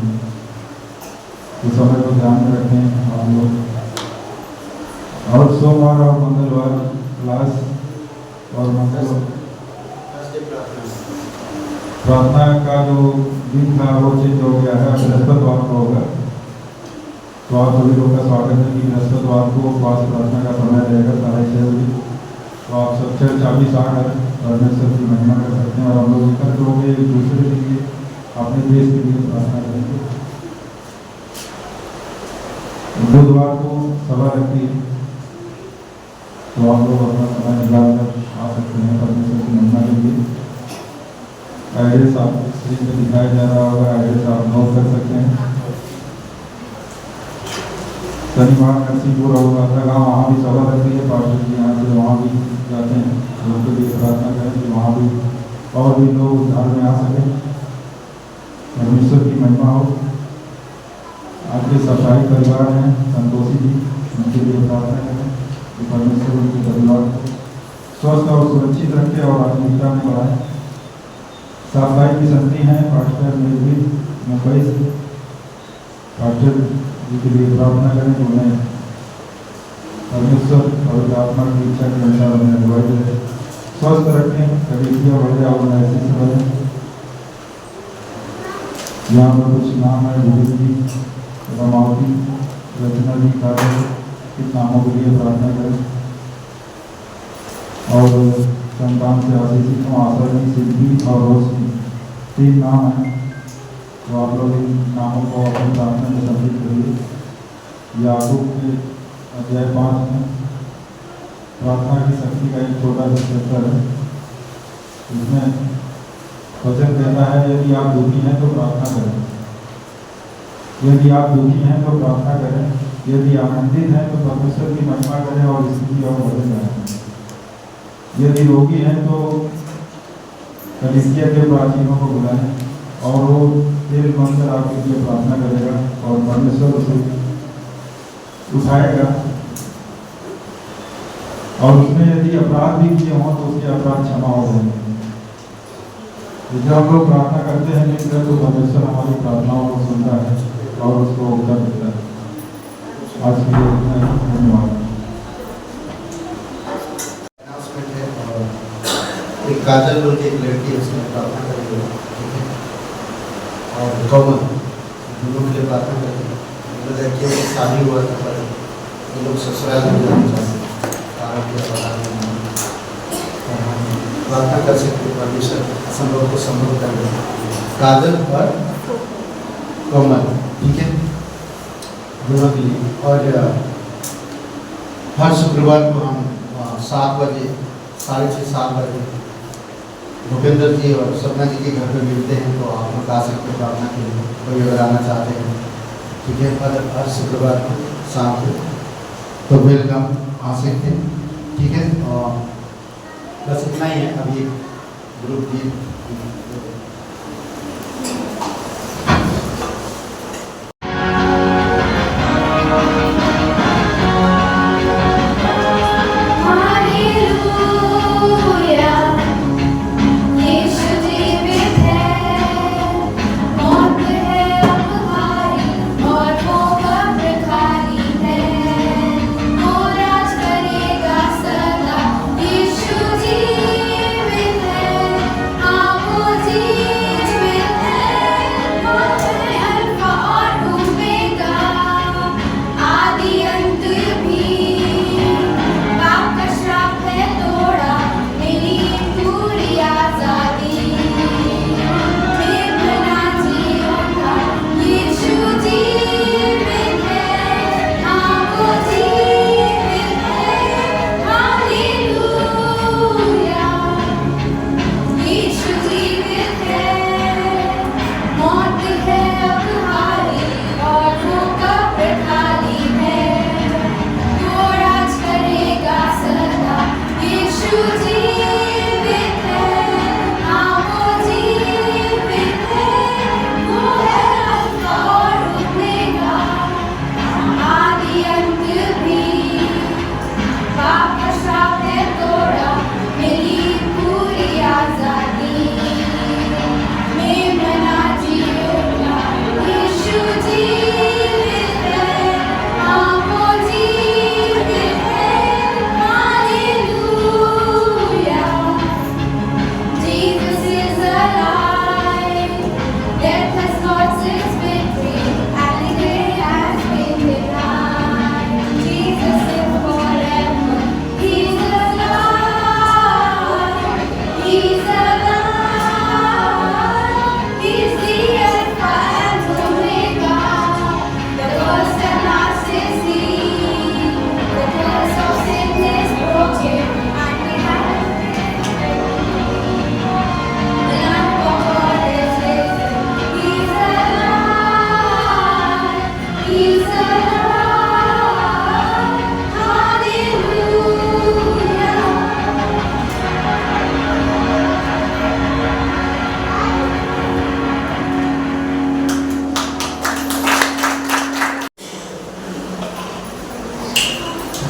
तो समय को ध्यान में रखें हम लोग। और सोमवार और मंगलवार क्लास और मंगल प्रार्थना का जो दिन था वो चेंज हो गया है, बृहस्पतिवार को होगा। तो आप सभी लोगों का स्वागत है कि बृहस्पतिवार को उपवास प्रार्थना का समय रहेगा 6:30 बजे। तो आप सब चर्च चाबी आकर परमेश्वर की महिमा कर सकते हैं और हम लोग एकत्र होंगे एक दूसरे के लिए, अपने देश के लिए प्रार्थना करेंगे। बुधवार को सभा लगती है, तो आप लोग अपना समय निकाल कर आ सकते हैं परमेश्वर की महिमा के लिए। एड्रेस आप स्क्रीन पर दिखाया जा रहा होगा, एड्रेस आप नोट कर सकते हैं। शनिवार नरसिंहपुर और गाँव, वहाँ भी सभा लगती है। पास्टर जी यहाँ से वहाँ भी जाते हैं, लोगों के लिए प्रार्थना करें कि वहाँ भी और भी लोग उद्धार में आ सकें, परमेश्वर की महिमा हो। आपके सफाई परिवार हैं संतोषी जी, उनके लिए प्रार्थना करें कि परमेश्वर उनके परिवार को स्वस्थ और सुरक्षित रखे और आत्मिकता में बढ़ाए। साफाई की संगति हैं पास्टर निर्भीर मुंबई से, पास्टर जी के लिए प्रार्थना करें कि उन्हें परमेश्वर और आत्मा की इच्छा के अनुसार उन्हें अगुवाई दे, स्वस्थ रखें, कलीसिया बढ़े और ऐसे से बढ़े। यहाँ पर कुछ नाम है, विवेक जी, रमावती, रचना जी, कार्य इन नामों के लिए प्रार्थना करें। और संतान से आशीषित हो आसरणी, सिद्धि और रोशनी, 3 नाम हैं, तो आप लोग इन नामों को अपनी प्रार्थना में सम्मिलित करिए। याकूब के अध्याय 5 में प्रार्थना की शक्ति का एक छोटा सा चैप्टर है। इसमें वचन कहता है, यदि आप दुखी हैं तो प्रार्थना करें, यदि आप दुखी हैं तो प्रार्थना करें, यदि आनंदित हैं तो परमेश्वर की महिमा करें और स्तुति और भजन गाएं, यदि रोगी हैं तो कलीसिया के प्राचीनों को बुलाएं और वो तेल मंत्र आपके लिए प्रार्थना करेगा और परमेश्वर उसे उठाएगा। और उसमें यदि अपराध भी किए हों तो उसके अपराध क्षमा हो जाएंगे। जब हम लोग प्रार्थना करते हैं मिलकर तो परमेश्वर हमारी प्रार्थनाओं को सुनता है और उसको उत्तर देता है। आज के लिए इतना ही, धन्यवाद। एक काजल बोल के एक लड़की है, उसने प्रार्थना करेगी, ठीक है, और कौमन दोनों के लिए प्रार्थना करेगी। लड़कियों की शादी हुआ था पर ये लोग ससुराल में जाना चाहते हैं, कारण के पता नहीं, प्रार्थना कर सकते हैं, परमेश्वर असंभव को संभव कर दे। काजल और कौमन, ठीक है, दोनों के लिए। और हर शुक्रवार को हम 7 बजे, 6:30 7 बजे भूपेंद्र जी और सपना जी के घर पे मिलते हैं, तो आप लोग आ सकते हैं प्रार्थना के लिए, कोई अगर आना चाहते हैं, ठीक है। पर हर शुक्रवार को शाम को तो वेलकम, आ सकते हैं, ठीक है। और बस इतना ही है। अभी ग्रुप की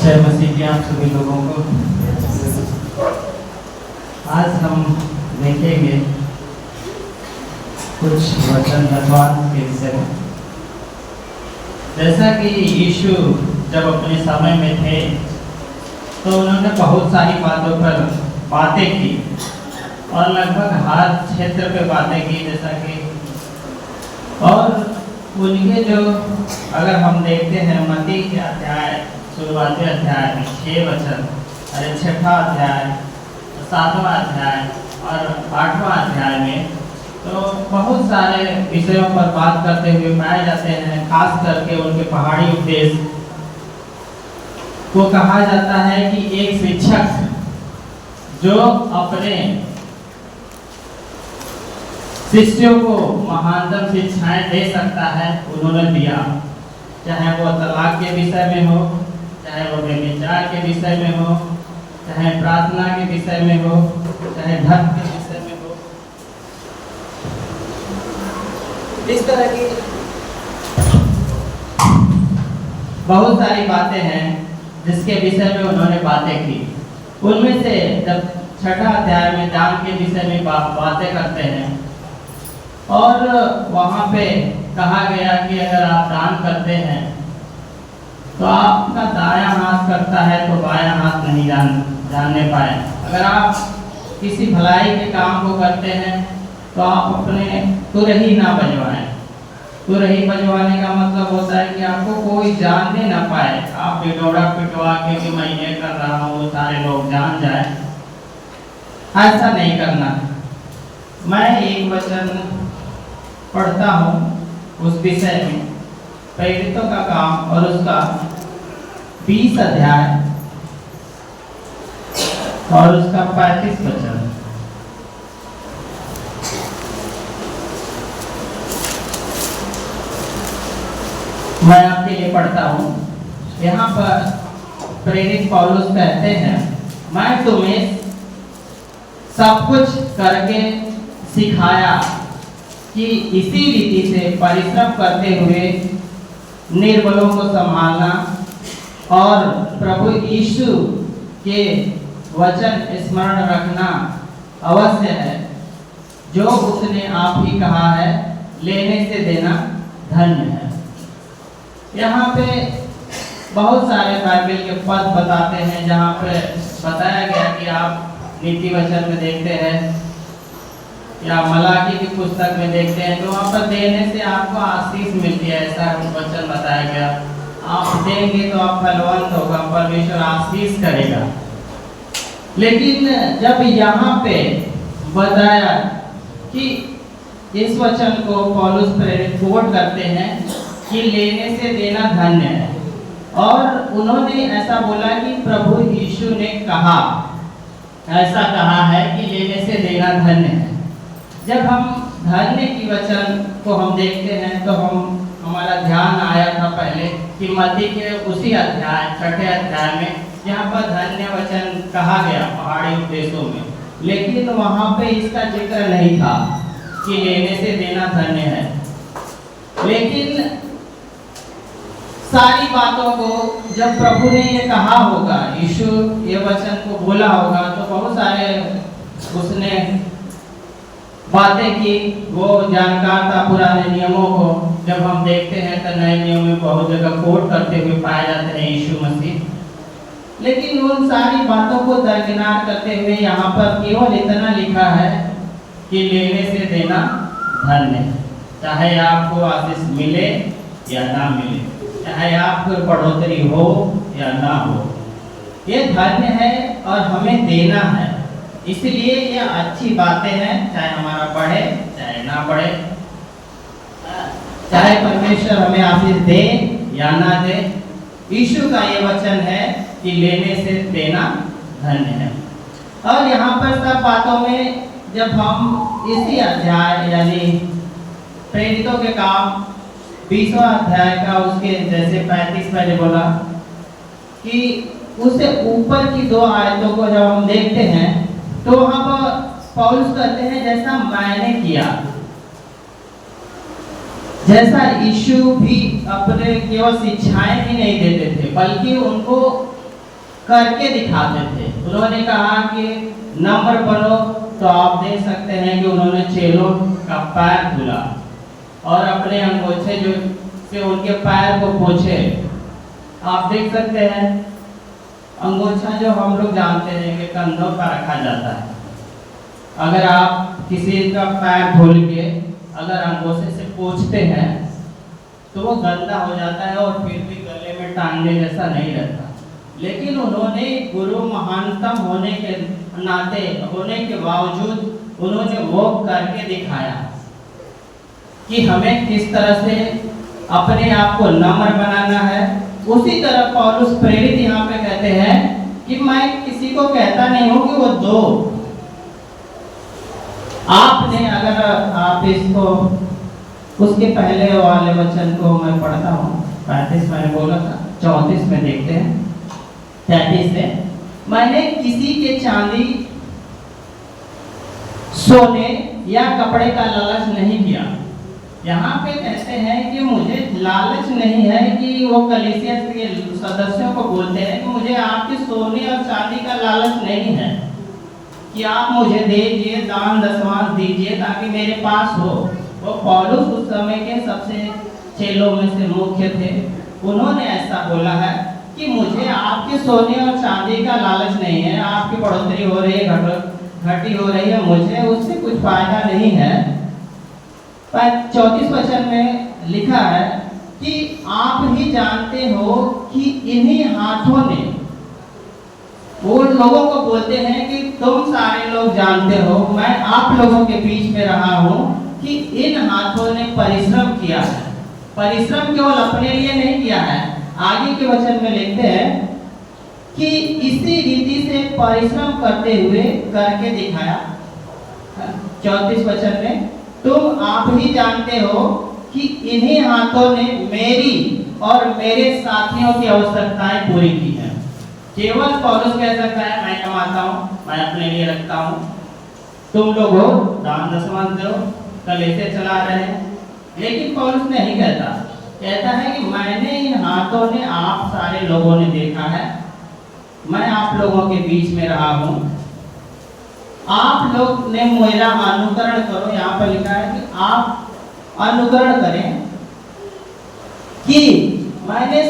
जय मसीह की आप सभी लोगों को। आज हम देखेंगे कुछ वचन धन्यवाद के विषय में। जैसा कि यीशु जब अपने समय में थे तो उन्होंने बहुत सारी बातों पर बातें की और लगभग हर क्षेत्र पे बातें की, जैसा कि और उनके जो अगर हम देखते हैं मत्ती के अध्याय शुरुआती अध्याय में 6 वचन, अरे 6वां अध्याय, 7वां अध्याय और 8वां अध्याय में तो बहुत सारे विषयों पर बात करते हुए पाए जाते हैं। खास करके उनके पहाड़ी उपदेश को कहा जाता है कि एक शिक्षक जो अपने शिष्यों को महानतम शिक्षाएं दे सकता है उन्होंने दिया, चाहे वो तलाक के विषय में हो, चाहे वो व्यभिचार के विषय में हो, चाहे प्रार्थना के विषय में हो, चाहे धर्म के विषय में हो। इस तरह की बहुत सारी बातें हैं जिसके विषय में उन्होंने बातें की। उनमें से जब 6ठा अध्याय में दान के विषय में बातें करते हैं और वहाँ पे कहा गया कि अगर आप दान करते हैं तो आपका दायां हाथ करता है तो बायां हाथ नहीं जानने पाए। अगर आप किसी भलाई के काम को करते हैं तो आप अपने तुरही ना बजवाएं। तुरही बजवाने का मतलब होता है कि आपको कोई जानने ना पाए। आप बिटोड़ा पिटवा के कि मैं ये कर रहा हूँ सारे लोग जान जाए, ऐसा नहीं करना। मैं एक वचन पढ़ता हूँ उस विषय में, प्रेरितों का काम और उसका 20 अध्याय और उसका 35 वचन। मैं आपके लिए पढ़ता हूँ। यहाँ पर प्रेरित पौलुस कहते हैं, मैं तुम्हें सब कुछ करके सिखाया कि इसी रीति से परिश्रम करते हुए निर्बलों को संभालना और प्रभु यीशु के वचन स्मरण रखना अवश्य है। जो उसने आप ही कहा है, लेने से देना धन्य है। यहाँ पे बहुत सारे बाइबल के पद बताते हैं जहाँ पे बताया गया कि आप नीति वचन में देखते हैं या मलाकी की पुस्तक में देखते हैं तो वहाँ पर देने से आपको आशीष मिलती है, ऐसा वचन बताया गया। आप देंगे तो आप फलवंत होगा, परमेश्वर आशीष करेगा। लेकिन जब यहाँ पे बताया कि इस वचन को पौलुस प्रेरित कोट करते हैं कि लेने से देना धन्य है, और उन्होंने ऐसा बोला कि प्रभु यीशु ने कहा, ऐसा कहा है कि लेने से देना धन्य है। जब हम धन्य की वचन को हम देखते हैं तो हमारा ध्यान आया था पहले कि मत्ती के उसी अध्याय 6ठे अध्याय में यहाँ पर धन्य वचन कहा गया पहाड़ी उपदेशों में, लेकिन वहाँ पे इसका जिक्र नहीं था कि लेने से देना धन्य है। लेकिन सारी बातों को जब प्रभु ने ये कहा होगा, यीशु ये वचन को बोला होगा, तो बहुत सारे उसने बातें की। वो जानकार था पुराने नियमों को। जब हम देखते हैं तो नए नियम में बहुत जगह कोट करते हुए पाए जाते हैं यीशु मसीह। लेकिन उन सारी बातों को दरकिनार करते हुए यहाँ पर केवल इतना लिखा है कि लेने से देना धन्य है। चाहे आपको आशीष मिले या ना मिले, चाहे आपको बढ़ोतरी हो या ना हो, ये धन्य है और हमें देना है। इसलिए ये अच्छी बातें हैं, चाहे हमारा बढ़े चाहे ना बढ़े, चाहे परमेश्वर हमें आशीष दे या ना दे। यीशु का ये वचन है कि लेने से देना धन्य है। और यहाँ पर सब बातों में जब हम इसी अध्याय यानी प्रेरितों के काम 20वां अध्याय का उसके जैसे 35 मैंने बोला कि उससे ऊपर की 2 आयतों को जब हम देखते हैं तो वहाँ पर पौलुस कहते हैं जैसा मैंने किया, जैसा यीशु भी अपने केवल शिक्षाएं ही नहीं देते थे बल्कि उनको करके दिखाते थे। उन्होंने कहा कि नम्र बनो, तो आप देख सकते हैं कि उन्होंने चेलों का पैर धुला और अपने अंगूठे जो से उनके पैर को पोंछे। आप देख सकते हैं अंगूठा जो हम लोग जानते हैं कि कंधों पर रखा जाता है। अगर आप किसी का पैर धुल के अगर अंगूठे से पोंछते हैं तो वो गंदा हो जाता है और फिर भी गले में टांगने जैसा नहीं रहता, लेकिन उन्होंने गुरु महानतम होने के नाते होने के बावजूद उन्होंने वो करके दिखाया कि हमें किस तरह से अपने आप को नम्र बनाना है। उसी तरह पौलुस प्रेरित यहाँ पे कहते हैं कि मैं किसी को कहता नहीं हूँ कि वो दो। आपने अगर आप इसको उसके पहले वाले वचन को मैं पढ़ता हूँ, 35 मैंने बोला था, 34 में देखते हैं 33 से, मैंने किसी के चांदी सोने या कपड़े का लालच नहीं किया। यहाँ पे कहते हैं कि मुझे लालच नहीं है, कि वो कलीसिया के सदस्यों को बोलते हैं कि मुझे आपके सोने और चांदी का लालच नहीं है कि आप मुझे दीजिए, दान दशमांश दीजिए ताकि मेरे पास हो। वो पौलुस उस समय के सबसे चेलों में से मुख्य थे, उन्होंने ऐसा बोला है कि मुझे आपके सोने और चांदी का लालच नहीं है। आपकी बढ़ोतरी हो रही है, घटी हो रही है, मुझे उससे कुछ फायदा नहीं है। पर 34 वचन में लिखा है कि आप ही जानते हो कि इन्हीं हाथों ने, वो लोगों को बोलते हैं कि तुम सारे लोग जानते हो, मैं आप लोगों के बीच में रहा हूं कि इन हाथों ने परिश्रम किया है। परिश्रम केवल अपने लिए नहीं किया है, आगे के वचन में लिखते हैं कि इसी रीति से परिश्रम करते हुए करके दिखाया। 34 वचन में, तुम आप ही जानते हो कि इन्हीं हाथों ने मेरी और मेरे साथियों की आवश्यकताएं पूरी की हैं। केवल पौलुस कह सकता है मैं कमाता हूँ, मैं अपने लिए रखता हूँ, तुम लोग हो दान दशमांश दो, कलीसिया चला रहे हैं, लेकिन पौलुस नहीं कहता। कहता है कि मैंने इन हाथों ने, आप सारे लोगों ने देखा है, मैं आप लोगों के बीच में रहा हूँ, आप लोग ने मेरा अनुकरण करो। यहाँ पर लिखा है कि आप अनुकरण करें कि मैंने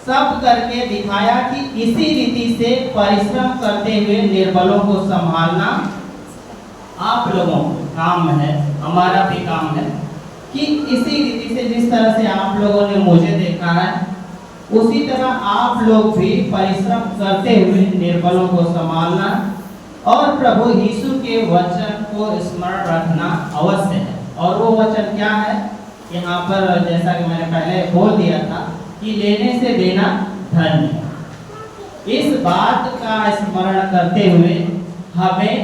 सब करके दिखाया कि इसी रीति से परिश्रम करते हुए निर्बलों को संभालना आप लोगों का काम है, हमारा भी काम है कि इसी रीति से जिस तरह से आप लोगों ने मुझे देखा है उसी तरह आप लोग भी परिश्रम करते हुए निर्बलों को संभालना और प्रभु यीशु के वचन को स्मरण रखना अवश्य है। और वो वचन क्या है? यहाँ पर जैसा कि मैंने पहले बोल दिया था कि लेने से देना धन्य। इस बात का स्मरण करते हुए हमें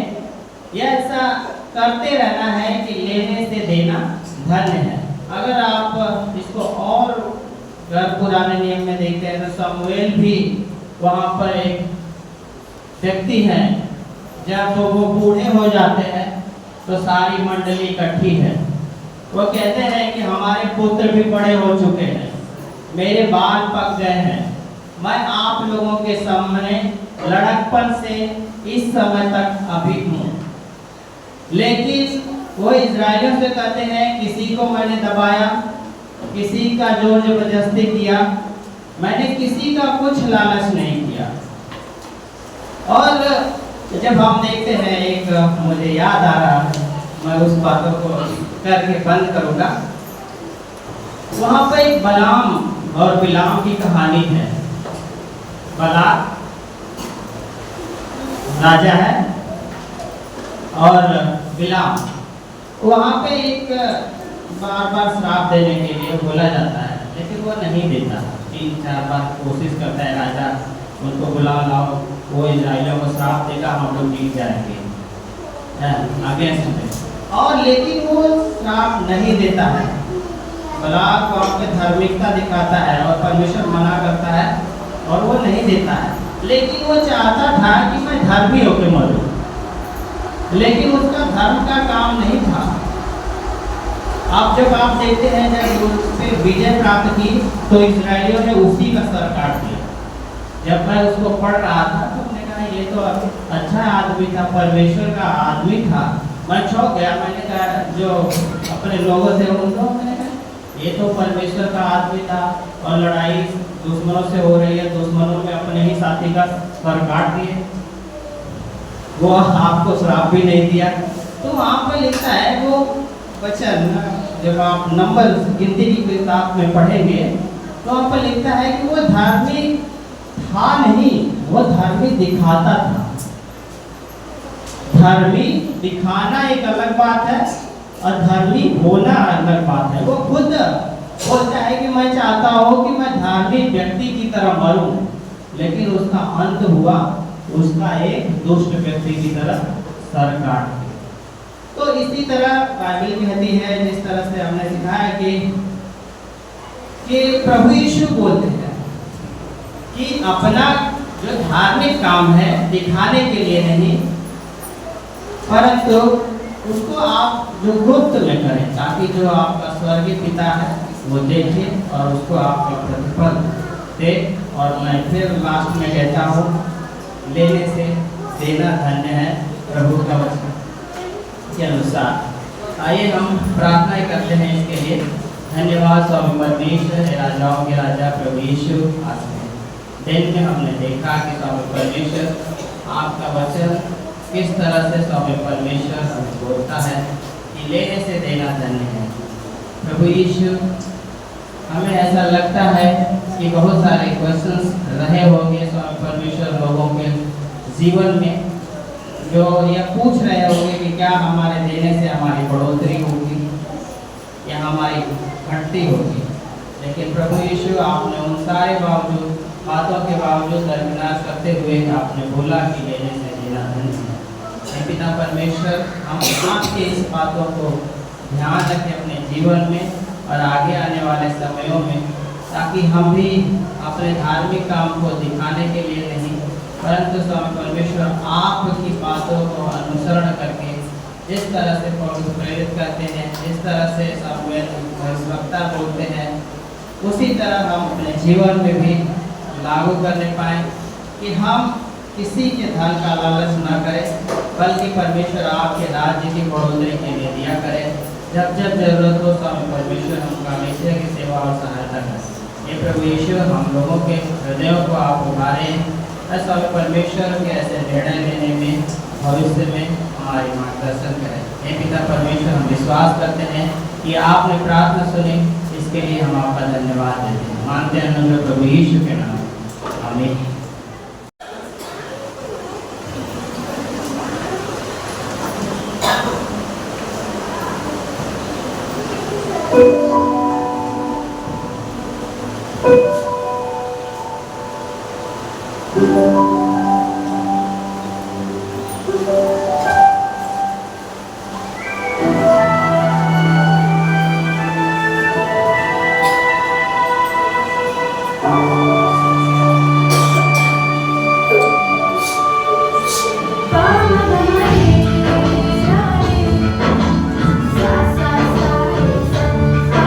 ऐसा करते रहना है कि लेने से देना धन्य है। अगर आप इसको और पुराने नियम में देखते हैं तो शमूएल भी वहाँ पर एक व्यक्ति है, जब वो बूढ़े हो जाते हैं तो सारी मंडली इकट्ठी है। वो कहते हैं कि हमारे पुत्र भी बड़े हो चुके हैं, मेरे बाल पक गए हैं, मैं आप लोगों के सामने लड़कपन से इस समय तक अभी हूँ। लेकिन वो इजरायलियों से कहते हैं किसी को मैंने दबाया, किसी का जोर जबरदस्ती किया, मैंने किसी का कुछ लालच नहीं किया। और जब हम देखते हैं, एक मुझे याद आ रहा है, मैं उस बातों को करके बंद करूंगा। वहाँ पर एक बलाम और बिलाम की कहानी है। बलाक राजा है और बिलाम, वहाँ पे एक बार बार श्राप देने के लिए बोला जाता है, लेकिन वो नहीं देता। 3-4 बार कोशिश करता है राजा, उनको बुला लाओ, वो इजराइलियों को श्राप देगा, हम लोग जीत जाएंगे आगे सुने। और लेकिन वो श्राप नहीं देता है। बलाक वहाँ पे धार्मिकता दिखाता है और परमेश्वर मना करता है और वो नहीं देता है। लेकिन वो चाहता था कि मैं धर्मी होकर मरूं, लेकिन उसका धर्म का काम नहीं था। अब जब आप देखते हैं जब उस पर विजय प्राप्त की तो इजराइलियों ने उसी का सर काट दिया। जब मैं उसको पढ़ रहा था तो मैंने कहा ये तो अच्छा आदमी था, परमेश्वर का आदमी था। मैं चौंक गया, मैंने कहा जो अपने लोगों थे उनको, मैंने कहा ये तो परमेश्वर का आदमी था और लड़ाई दुश्मनों से हो रही है, दुश्मनों में अपने ही साथी का सर काट दिए, वो आपको श्राप भी नहीं दिया। तो वहाँ पर लिखता है वो वचन, जब आप नंबर गिनती की किताब में पढ़ेंगे तो वहाँ पर लिखता है कि वो धार्मिक था नहीं, वो धार्मिक दिखाता था। धर्मी दिखाना एक अलग बात है और धर्मी होना अलग बात है। वो खुद बोलता है कि मैं चाहता हूँ कि मैं धार्मिक व्यक्ति की तरह मरूं, लेकिन उसका अंत हुआ उसका एक दुष्ट व्यक्ति की तरह सर काट के। तो इसी तरह बाइबल कहती है, जिस तरह से हमने सिखाया कि प्रभु यीशु बोलते हैं कि अपना जो धार्मिक काम है दिखाने के लिए नहीं, परंतु उसको आप जो गुप्त में करें, ताकि जो आपका स्वर्गीय पिता है वो देखे और उसको आपका प्रतिफल दे। और मैं फिर लास्ट में कहता हूँ, लेने से देना धन्य है, प्रभु का वचन के अनुसार। आइए हम प्रार्थना करते हैं इसके लिए। धन्यवाद स्वामी परमेश्वर, राजाओं के राजा प्रभु यीशु। आज दिन में हमने देखा कि स्वामी परमेश्वर आपका वचन किस तरह से स्वामी परमेश्वर हमें बोलता है कि लेने से देना धन्य है। प्रभु यीशु, हमें ऐसा लगता है कि बहुत सारे क्वेश्चंस रहे होंगे स्वामी परमेश्वर लोगों के जीवन में, जो ये पूछ रहे होंगे कि क्या हमारे देने से हमारी बढ़ोतरी होगी या हमारी घटती होगी। लेकिन प्रभु यीशु, आपने उन सारे बातों के बावजूद दरकिनार करते हुए आपने बोला कि लेने से देना धन्य है। पिता परमेश्वर, हम आपके इस बातों को ध्यान रखें अपने जीवन में और आगे आने वाले समयों में, ताकि हम भी अपने धार्मिक काम को दिखाने के लिए नहीं, परंतु स्वामी परमेश्वर आपकी बातों को अनुसरण करके जिस तरह से पौलुस प्रेरित करते हैं, जिस तरह से सामुएल भविष्यवक्ता बोलते हैं, उसी तरह हम अपने जीवन में भी लागू करने पाए कि हम किसी के धन का लालच न करें, बल्कि परमेश्वर आपके राज्य की बढ़ोतरी के लिए दिया करें। जब जब जरूरत हो स्वामी परमेश्वर हम परमेश्वर की सेवा और सहायता करें। ये प्रभु यीशु, हम लोगों के हृदयों को आप उभारें, स्वामी परमेश्वर के ऐसे निर्णय लेने में भविष्य में हमारी मार्गदर्शन करें। हे पिता परमेश्वर, हम विश्वास करते हैं कि आपने प्रार्थना सुनी, इसके लिए हम आपका धन्यवाद देते हैं। मानते हैं प्रभु यीशु के नाम, आमीन। Sa sa sa sa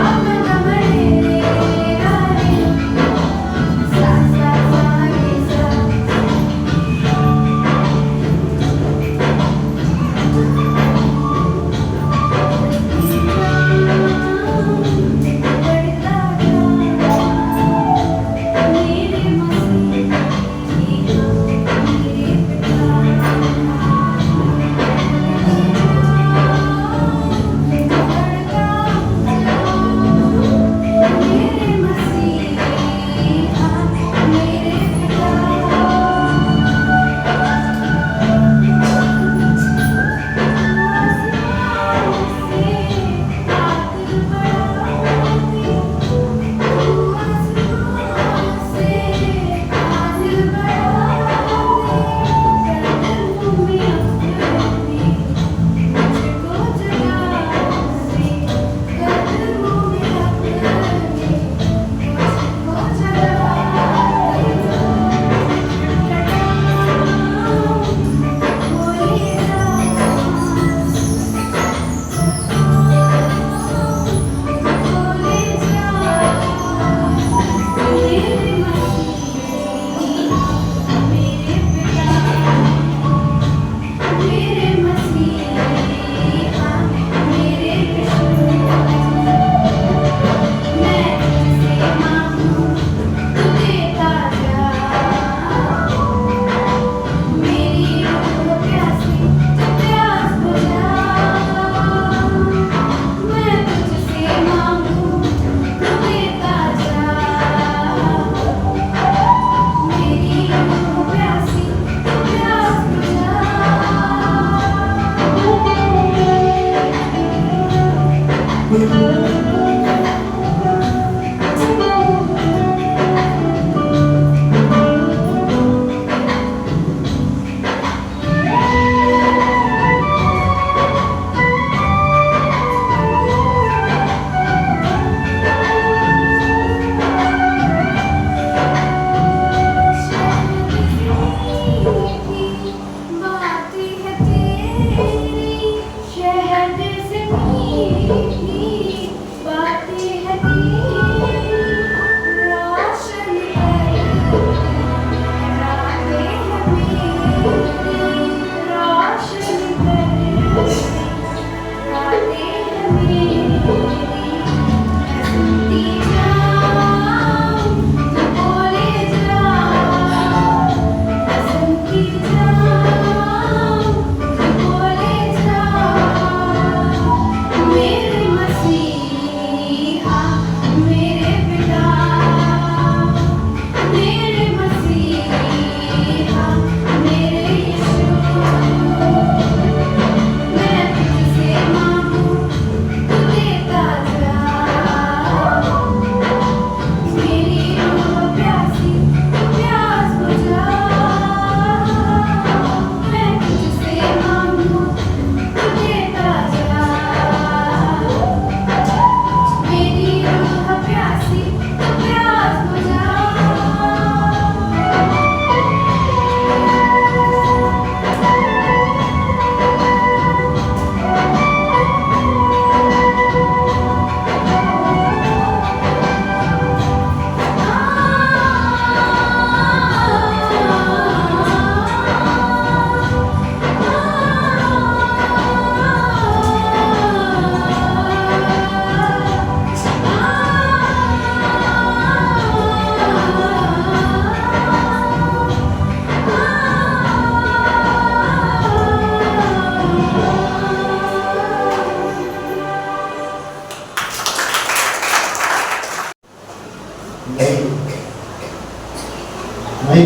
नहीं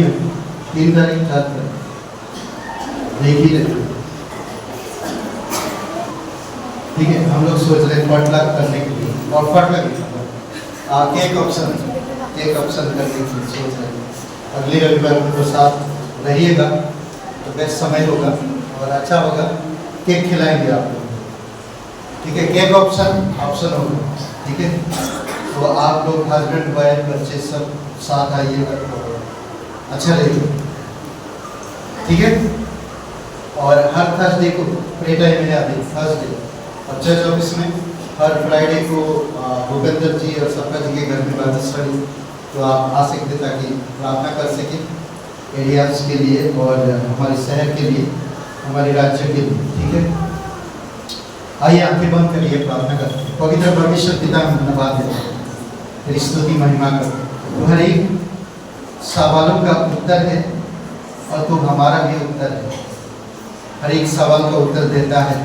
3 तारीख 4 तारीख देख ही लेते। ठीक है, हम लोग सोच रहे हैं पटलक करने के लिए, और पटलक केक ऑप्शन करने के लिए सोच रहे हैं। अगले रविवार को साथ रहिएगा तो बेस्ट समय होगा और अच्छा होगा। केक खिलाएंगे आप लोग, ठीक है। केक ऑप्शन होगा, ठीक है। तो आप लोग हस्बैंड वाइफ बच्चे सब साथ आइएगा तो अच्छा रहेगा, ठीक है। और हर थर्सडे को प्रे टाइम में आते थर्सडे और चर्च ऑफिस में हर फ्राइडे को भूपेंद्र जी और सबका जी के घर में बाइबल स्टडी, तो आप आ सकते ताकि प्रार्थना कर सकें एरियाज के लिए और हमारे शहर के लिए, हमारे राज्य के लिए, ठीक है। आइए आंखें बंद करिए, प्रार्थना करते हैं। पवित्र परमेश्वर पिता हम धन्यवाद देते हैं, तेरी स्तुति महिमा करते हैं। तो हर एक सवालों का उत्तर है और तो हमारा भी उत्तर है। हर एक सवाल का उत्तर देता है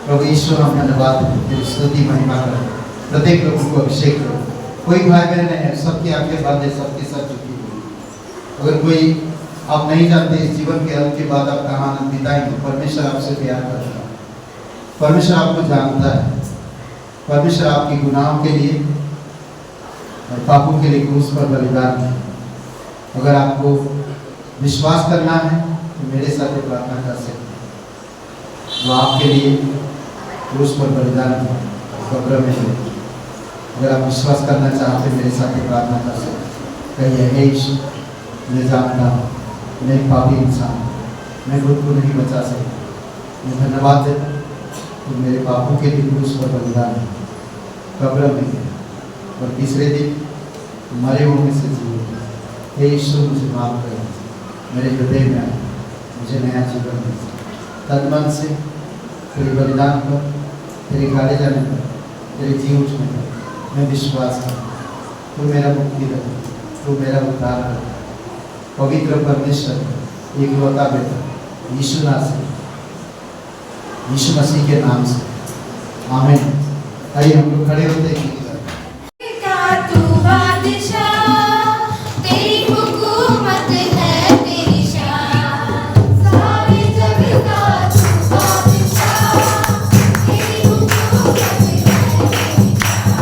प्रभु ईश्वर, हम धन्यवाद देते हैं, तेरी स्तुति महिमा करते हैं। प्रत्येक लोगों को अभिषेक करो। कोई भाई बहन है, सबकी आंखें बंद है, सबके साथ झुकी हुई। अगर कोई आप नहीं जानते इस जीवन के अंत के बाद आप कहाँ आनंद बिताएंगे, परमेश्वर आपसे प्यार करता है, परमेश्वर आपको जानता है। परमेश्वर आपके गुनाहों के लिए और पापों के लिए क्रूस पर बलिदान है। अगर आपको विश्वास करना है तो मेरे साथ प्रार्थना कर सकते हैं। वो आपके लिए क्रूस पर बलिदान कब्र में है। अगर आप विश्वास करना चाहते मेरे साथ प्रार्थना कर सकते हैं। कहिए, हे ईश्वर, मैं जानता हूँ मैं एक पापी इंसान हूँ, मैं खुद को नहीं बचा सकता। मैं धन्यवाद देता हूँ तो मेरे पापों के लिए क्रूस पर बलिदान है, कब्र में है और तीसरे दिन मरे हुओं में से जी उठा। हे ईश्वर, मुझे माफ कर, मेरे हृदय में आए, मुझे नया जीवन दे। तन मन से तेरे बलिदान पर, तेरे गाड़े जाने पर, तेरे जी उठने पर मैं विश्वास करता हूँ। तू मेरा मुक्ति रहे, तू मेरा उद्धार कर। पवित्र परमेश्वर एकलौता बेटा यीशु मसीह के नाम से आमीन। आइए हम लोग खड़े होते हैं। तू बादशाह, तेरी हुकूमत है तेरी शान, सारे जग का तू बादशाह, तेरी हुकूमत है तेरी शान।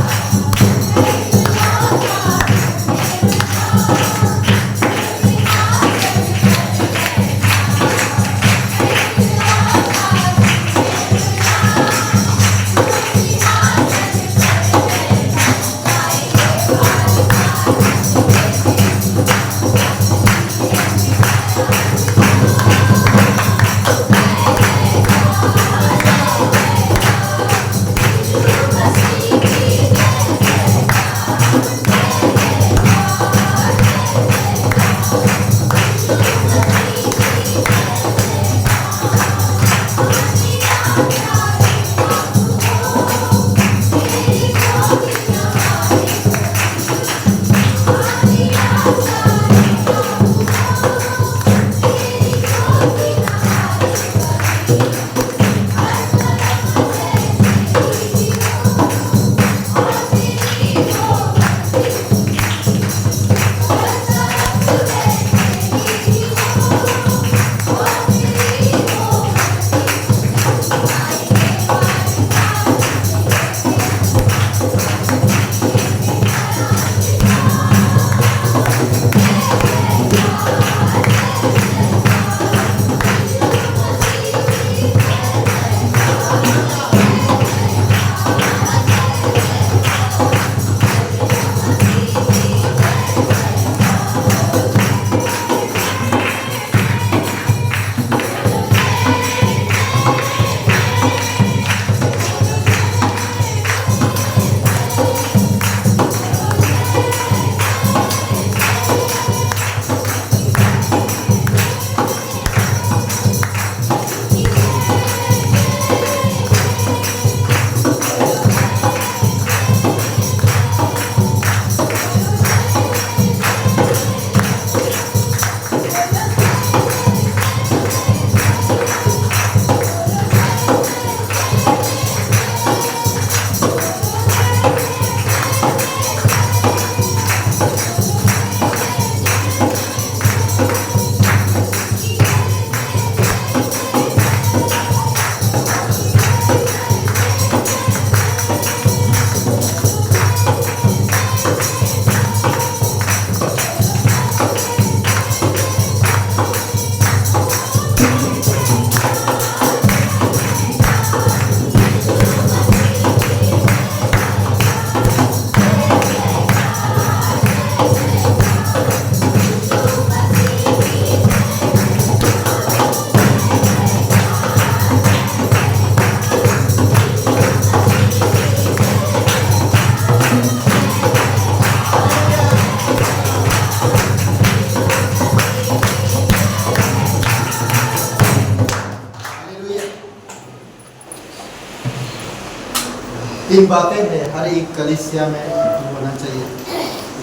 तीन बातें हैं हर एक कलीसिया में होना चाहिए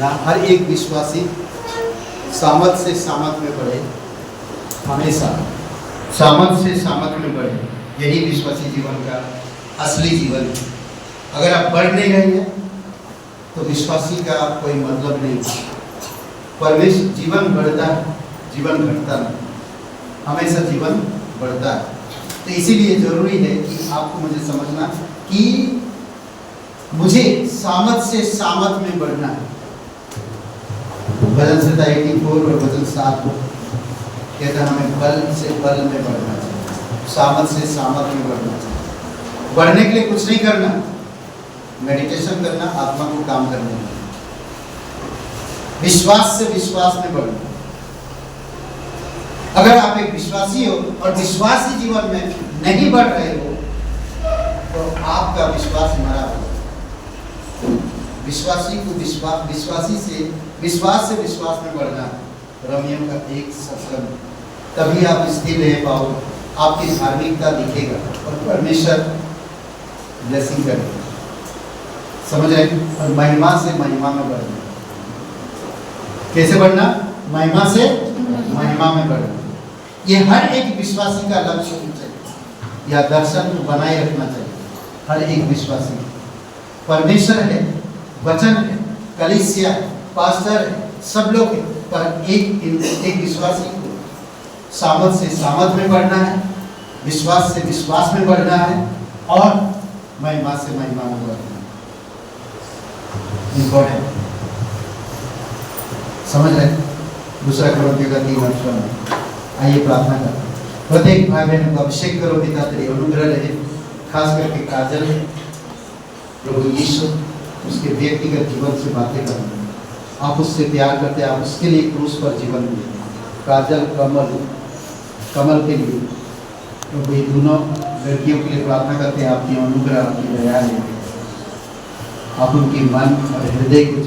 ना। हर एक विश्वासी सामत से सामत में बढ़े, हमेशा सामत से सामत में बढ़े। यही विश्वासी जीवन का असली जीवन है। अगर आप बढ़ नहीं रहे हैं तो विश्वासी का कोई मतलब नहीं। परमेश्वर जीवन बढ़ता है, जीवन घटता नहीं, हमेशा जीवन बढ़ता है। तो इसीलिए जरूरी है कि आपको मुझे समझना कि मुझे सामत से सामत में बढ़ना है। भजन संहिता 84 और भजन 7 कहता है हमें बल से बल में बढ़ना चाहिए, सामत से सामत में बढ़ना चाहिए। बढ़ने के लिए कुछ नहीं करना, मेडिटेशन करना, आत्मा को काम करने में, विश्वास से विश्वास में बढ़ना। अगर आप एक विश्वासी हो और विश्वासी जीवन में नहीं बढ़ रहे हो तो आपका विश्वास मरा हो। विश्वासी को विश्वासी से विश्वास में बढ़ना रोमियो का 1:17। तभी आप स्थिर रह पाओगे, आपकी धार्मिकता दिखेगा और परमेश्वर ब्लेसिंग करेगा। समझ रहे? और महिमा से महिमा में बढ़ना। कैसे बढ़ना? महिमा से महिमा में बढ़ना। ये हर एक विश्वासी का लक्ष्य होना चाहिए, या दर्शन बनाए रखना चाहिए हर एक विश्वासी। परमेश्वर है, वचन है, कलीसिया है, पास्टर है, सब लोग हैं, पर एक विश्वासी को सामत से सामत में बढ़ना है, विश्वास से विश्वास में बढ़ना है और महिमा से महिमा में बढ़ना है। इम्पोर्टेंट, समझ रहे? दूसरा कोरिन्थियों का 3:8। आइए प्रार्थना करें। प्रत्येक भाई बहन को अभिषेक करो पिता, तेरी अनुग्रह रहे, खास करके काजल है प्रभु यीशु, उसके व्यक्तिगत जीवन से बातें करना। आप उससे प्यार करते हैं, आप उसके लिए क्रूस पर जीवन दिए। काजल, कमल के लिए प्रभु ये दोनों लड़कियों के लिए प्रार्थना करते हैं, आपकी अनुग्रह, आपकी दया है। आप उनकी मन और हृदय को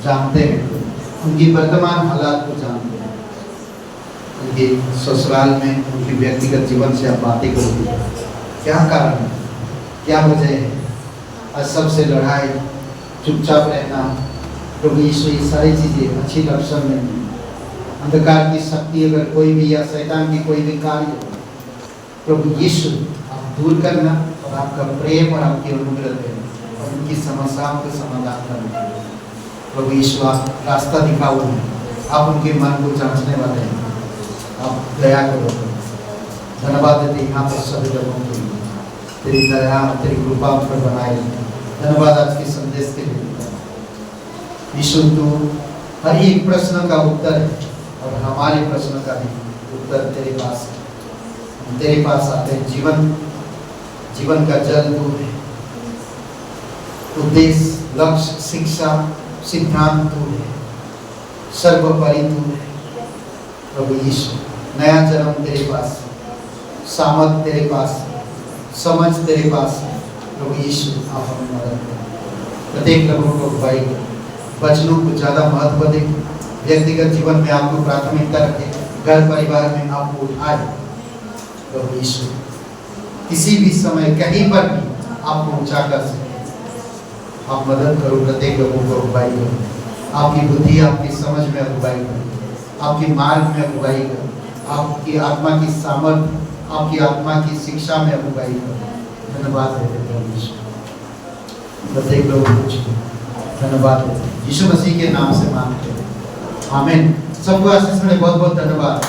जानते हैं, उनकी वर्तमान हालात को जानते हैं। उनके ससुराल में उनके व्यक्तिगत जीवन से आप बातें करोगे। क्या कारण है, क्या वजह है? और सबसे लड़ाई, चुपचाप रहना, प्रभु यीशु, ये सारी चीज़ें अच्छी लक्षण नहीं है। अंधकार की शक्ति अगर कोई भी या शैतान की कोई भी कार्य, प्रभु यीशु आप दूर करना और आपका प्रेम और आपकी अनुग्रह देना और उनकी समस्याओं का समाधान करना। प्रभु यीशु आप रास्ता दिखाओ हैं, आप उनके मन को जांचने वाले हैं, आप दया करो। धन्यवाद देते यहाँ पर सभी लोगों के लिए, तेरी दया तेरी कृपा उन पर बनाए रहे। धन्यवाद आज के संदेश के लिए। यीशु तू हर एक प्रश्न का उत्तर है और हमारे प्रश्न का भी उत्तर तेरे पास है। हम तेरे पास आते हैं, जीवन का जल तू है, उद्देश्य, लक्ष्य, शिक्षा, सिद्धांत तू है, सर्वोपरि तू है। प्रभु यीशु, नया जन्म तेरे पास है, सामर्थ तेरे पास है, समझ तेरे पास है। प्रभु यीशु आप हमें मदद करें। प्रत्येक लोगों को भाई वचनों को ज़्यादा महत्व दें, व्यक्तिगत जीवन में आपको प्राथमिकता रखें, घर परिवार में आपको उठाए। प्रभु यीशु किसी भी समय कहीं पर भी आपको ऊंचा कर सके, आप मदद करो। प्रत्येक लोगों को अगुवाई करो, आपकी बुद्धि आपकी समझ में अगुवाई करो, आपके मार्ग में अगुवाई करो, आपकी आत्मा की सामर्थ्य, आपकी आत्मा की शिक्षा में अगुवाई करो। धन्यवाद देते प्रभु यीशु, प्रत्येक लोगों को धन्यवाद देते यीशु मसीह के नाम से मांगते हैं, आमीन। सबको आशीष मिले। बहुत बहुत धन्यवाद।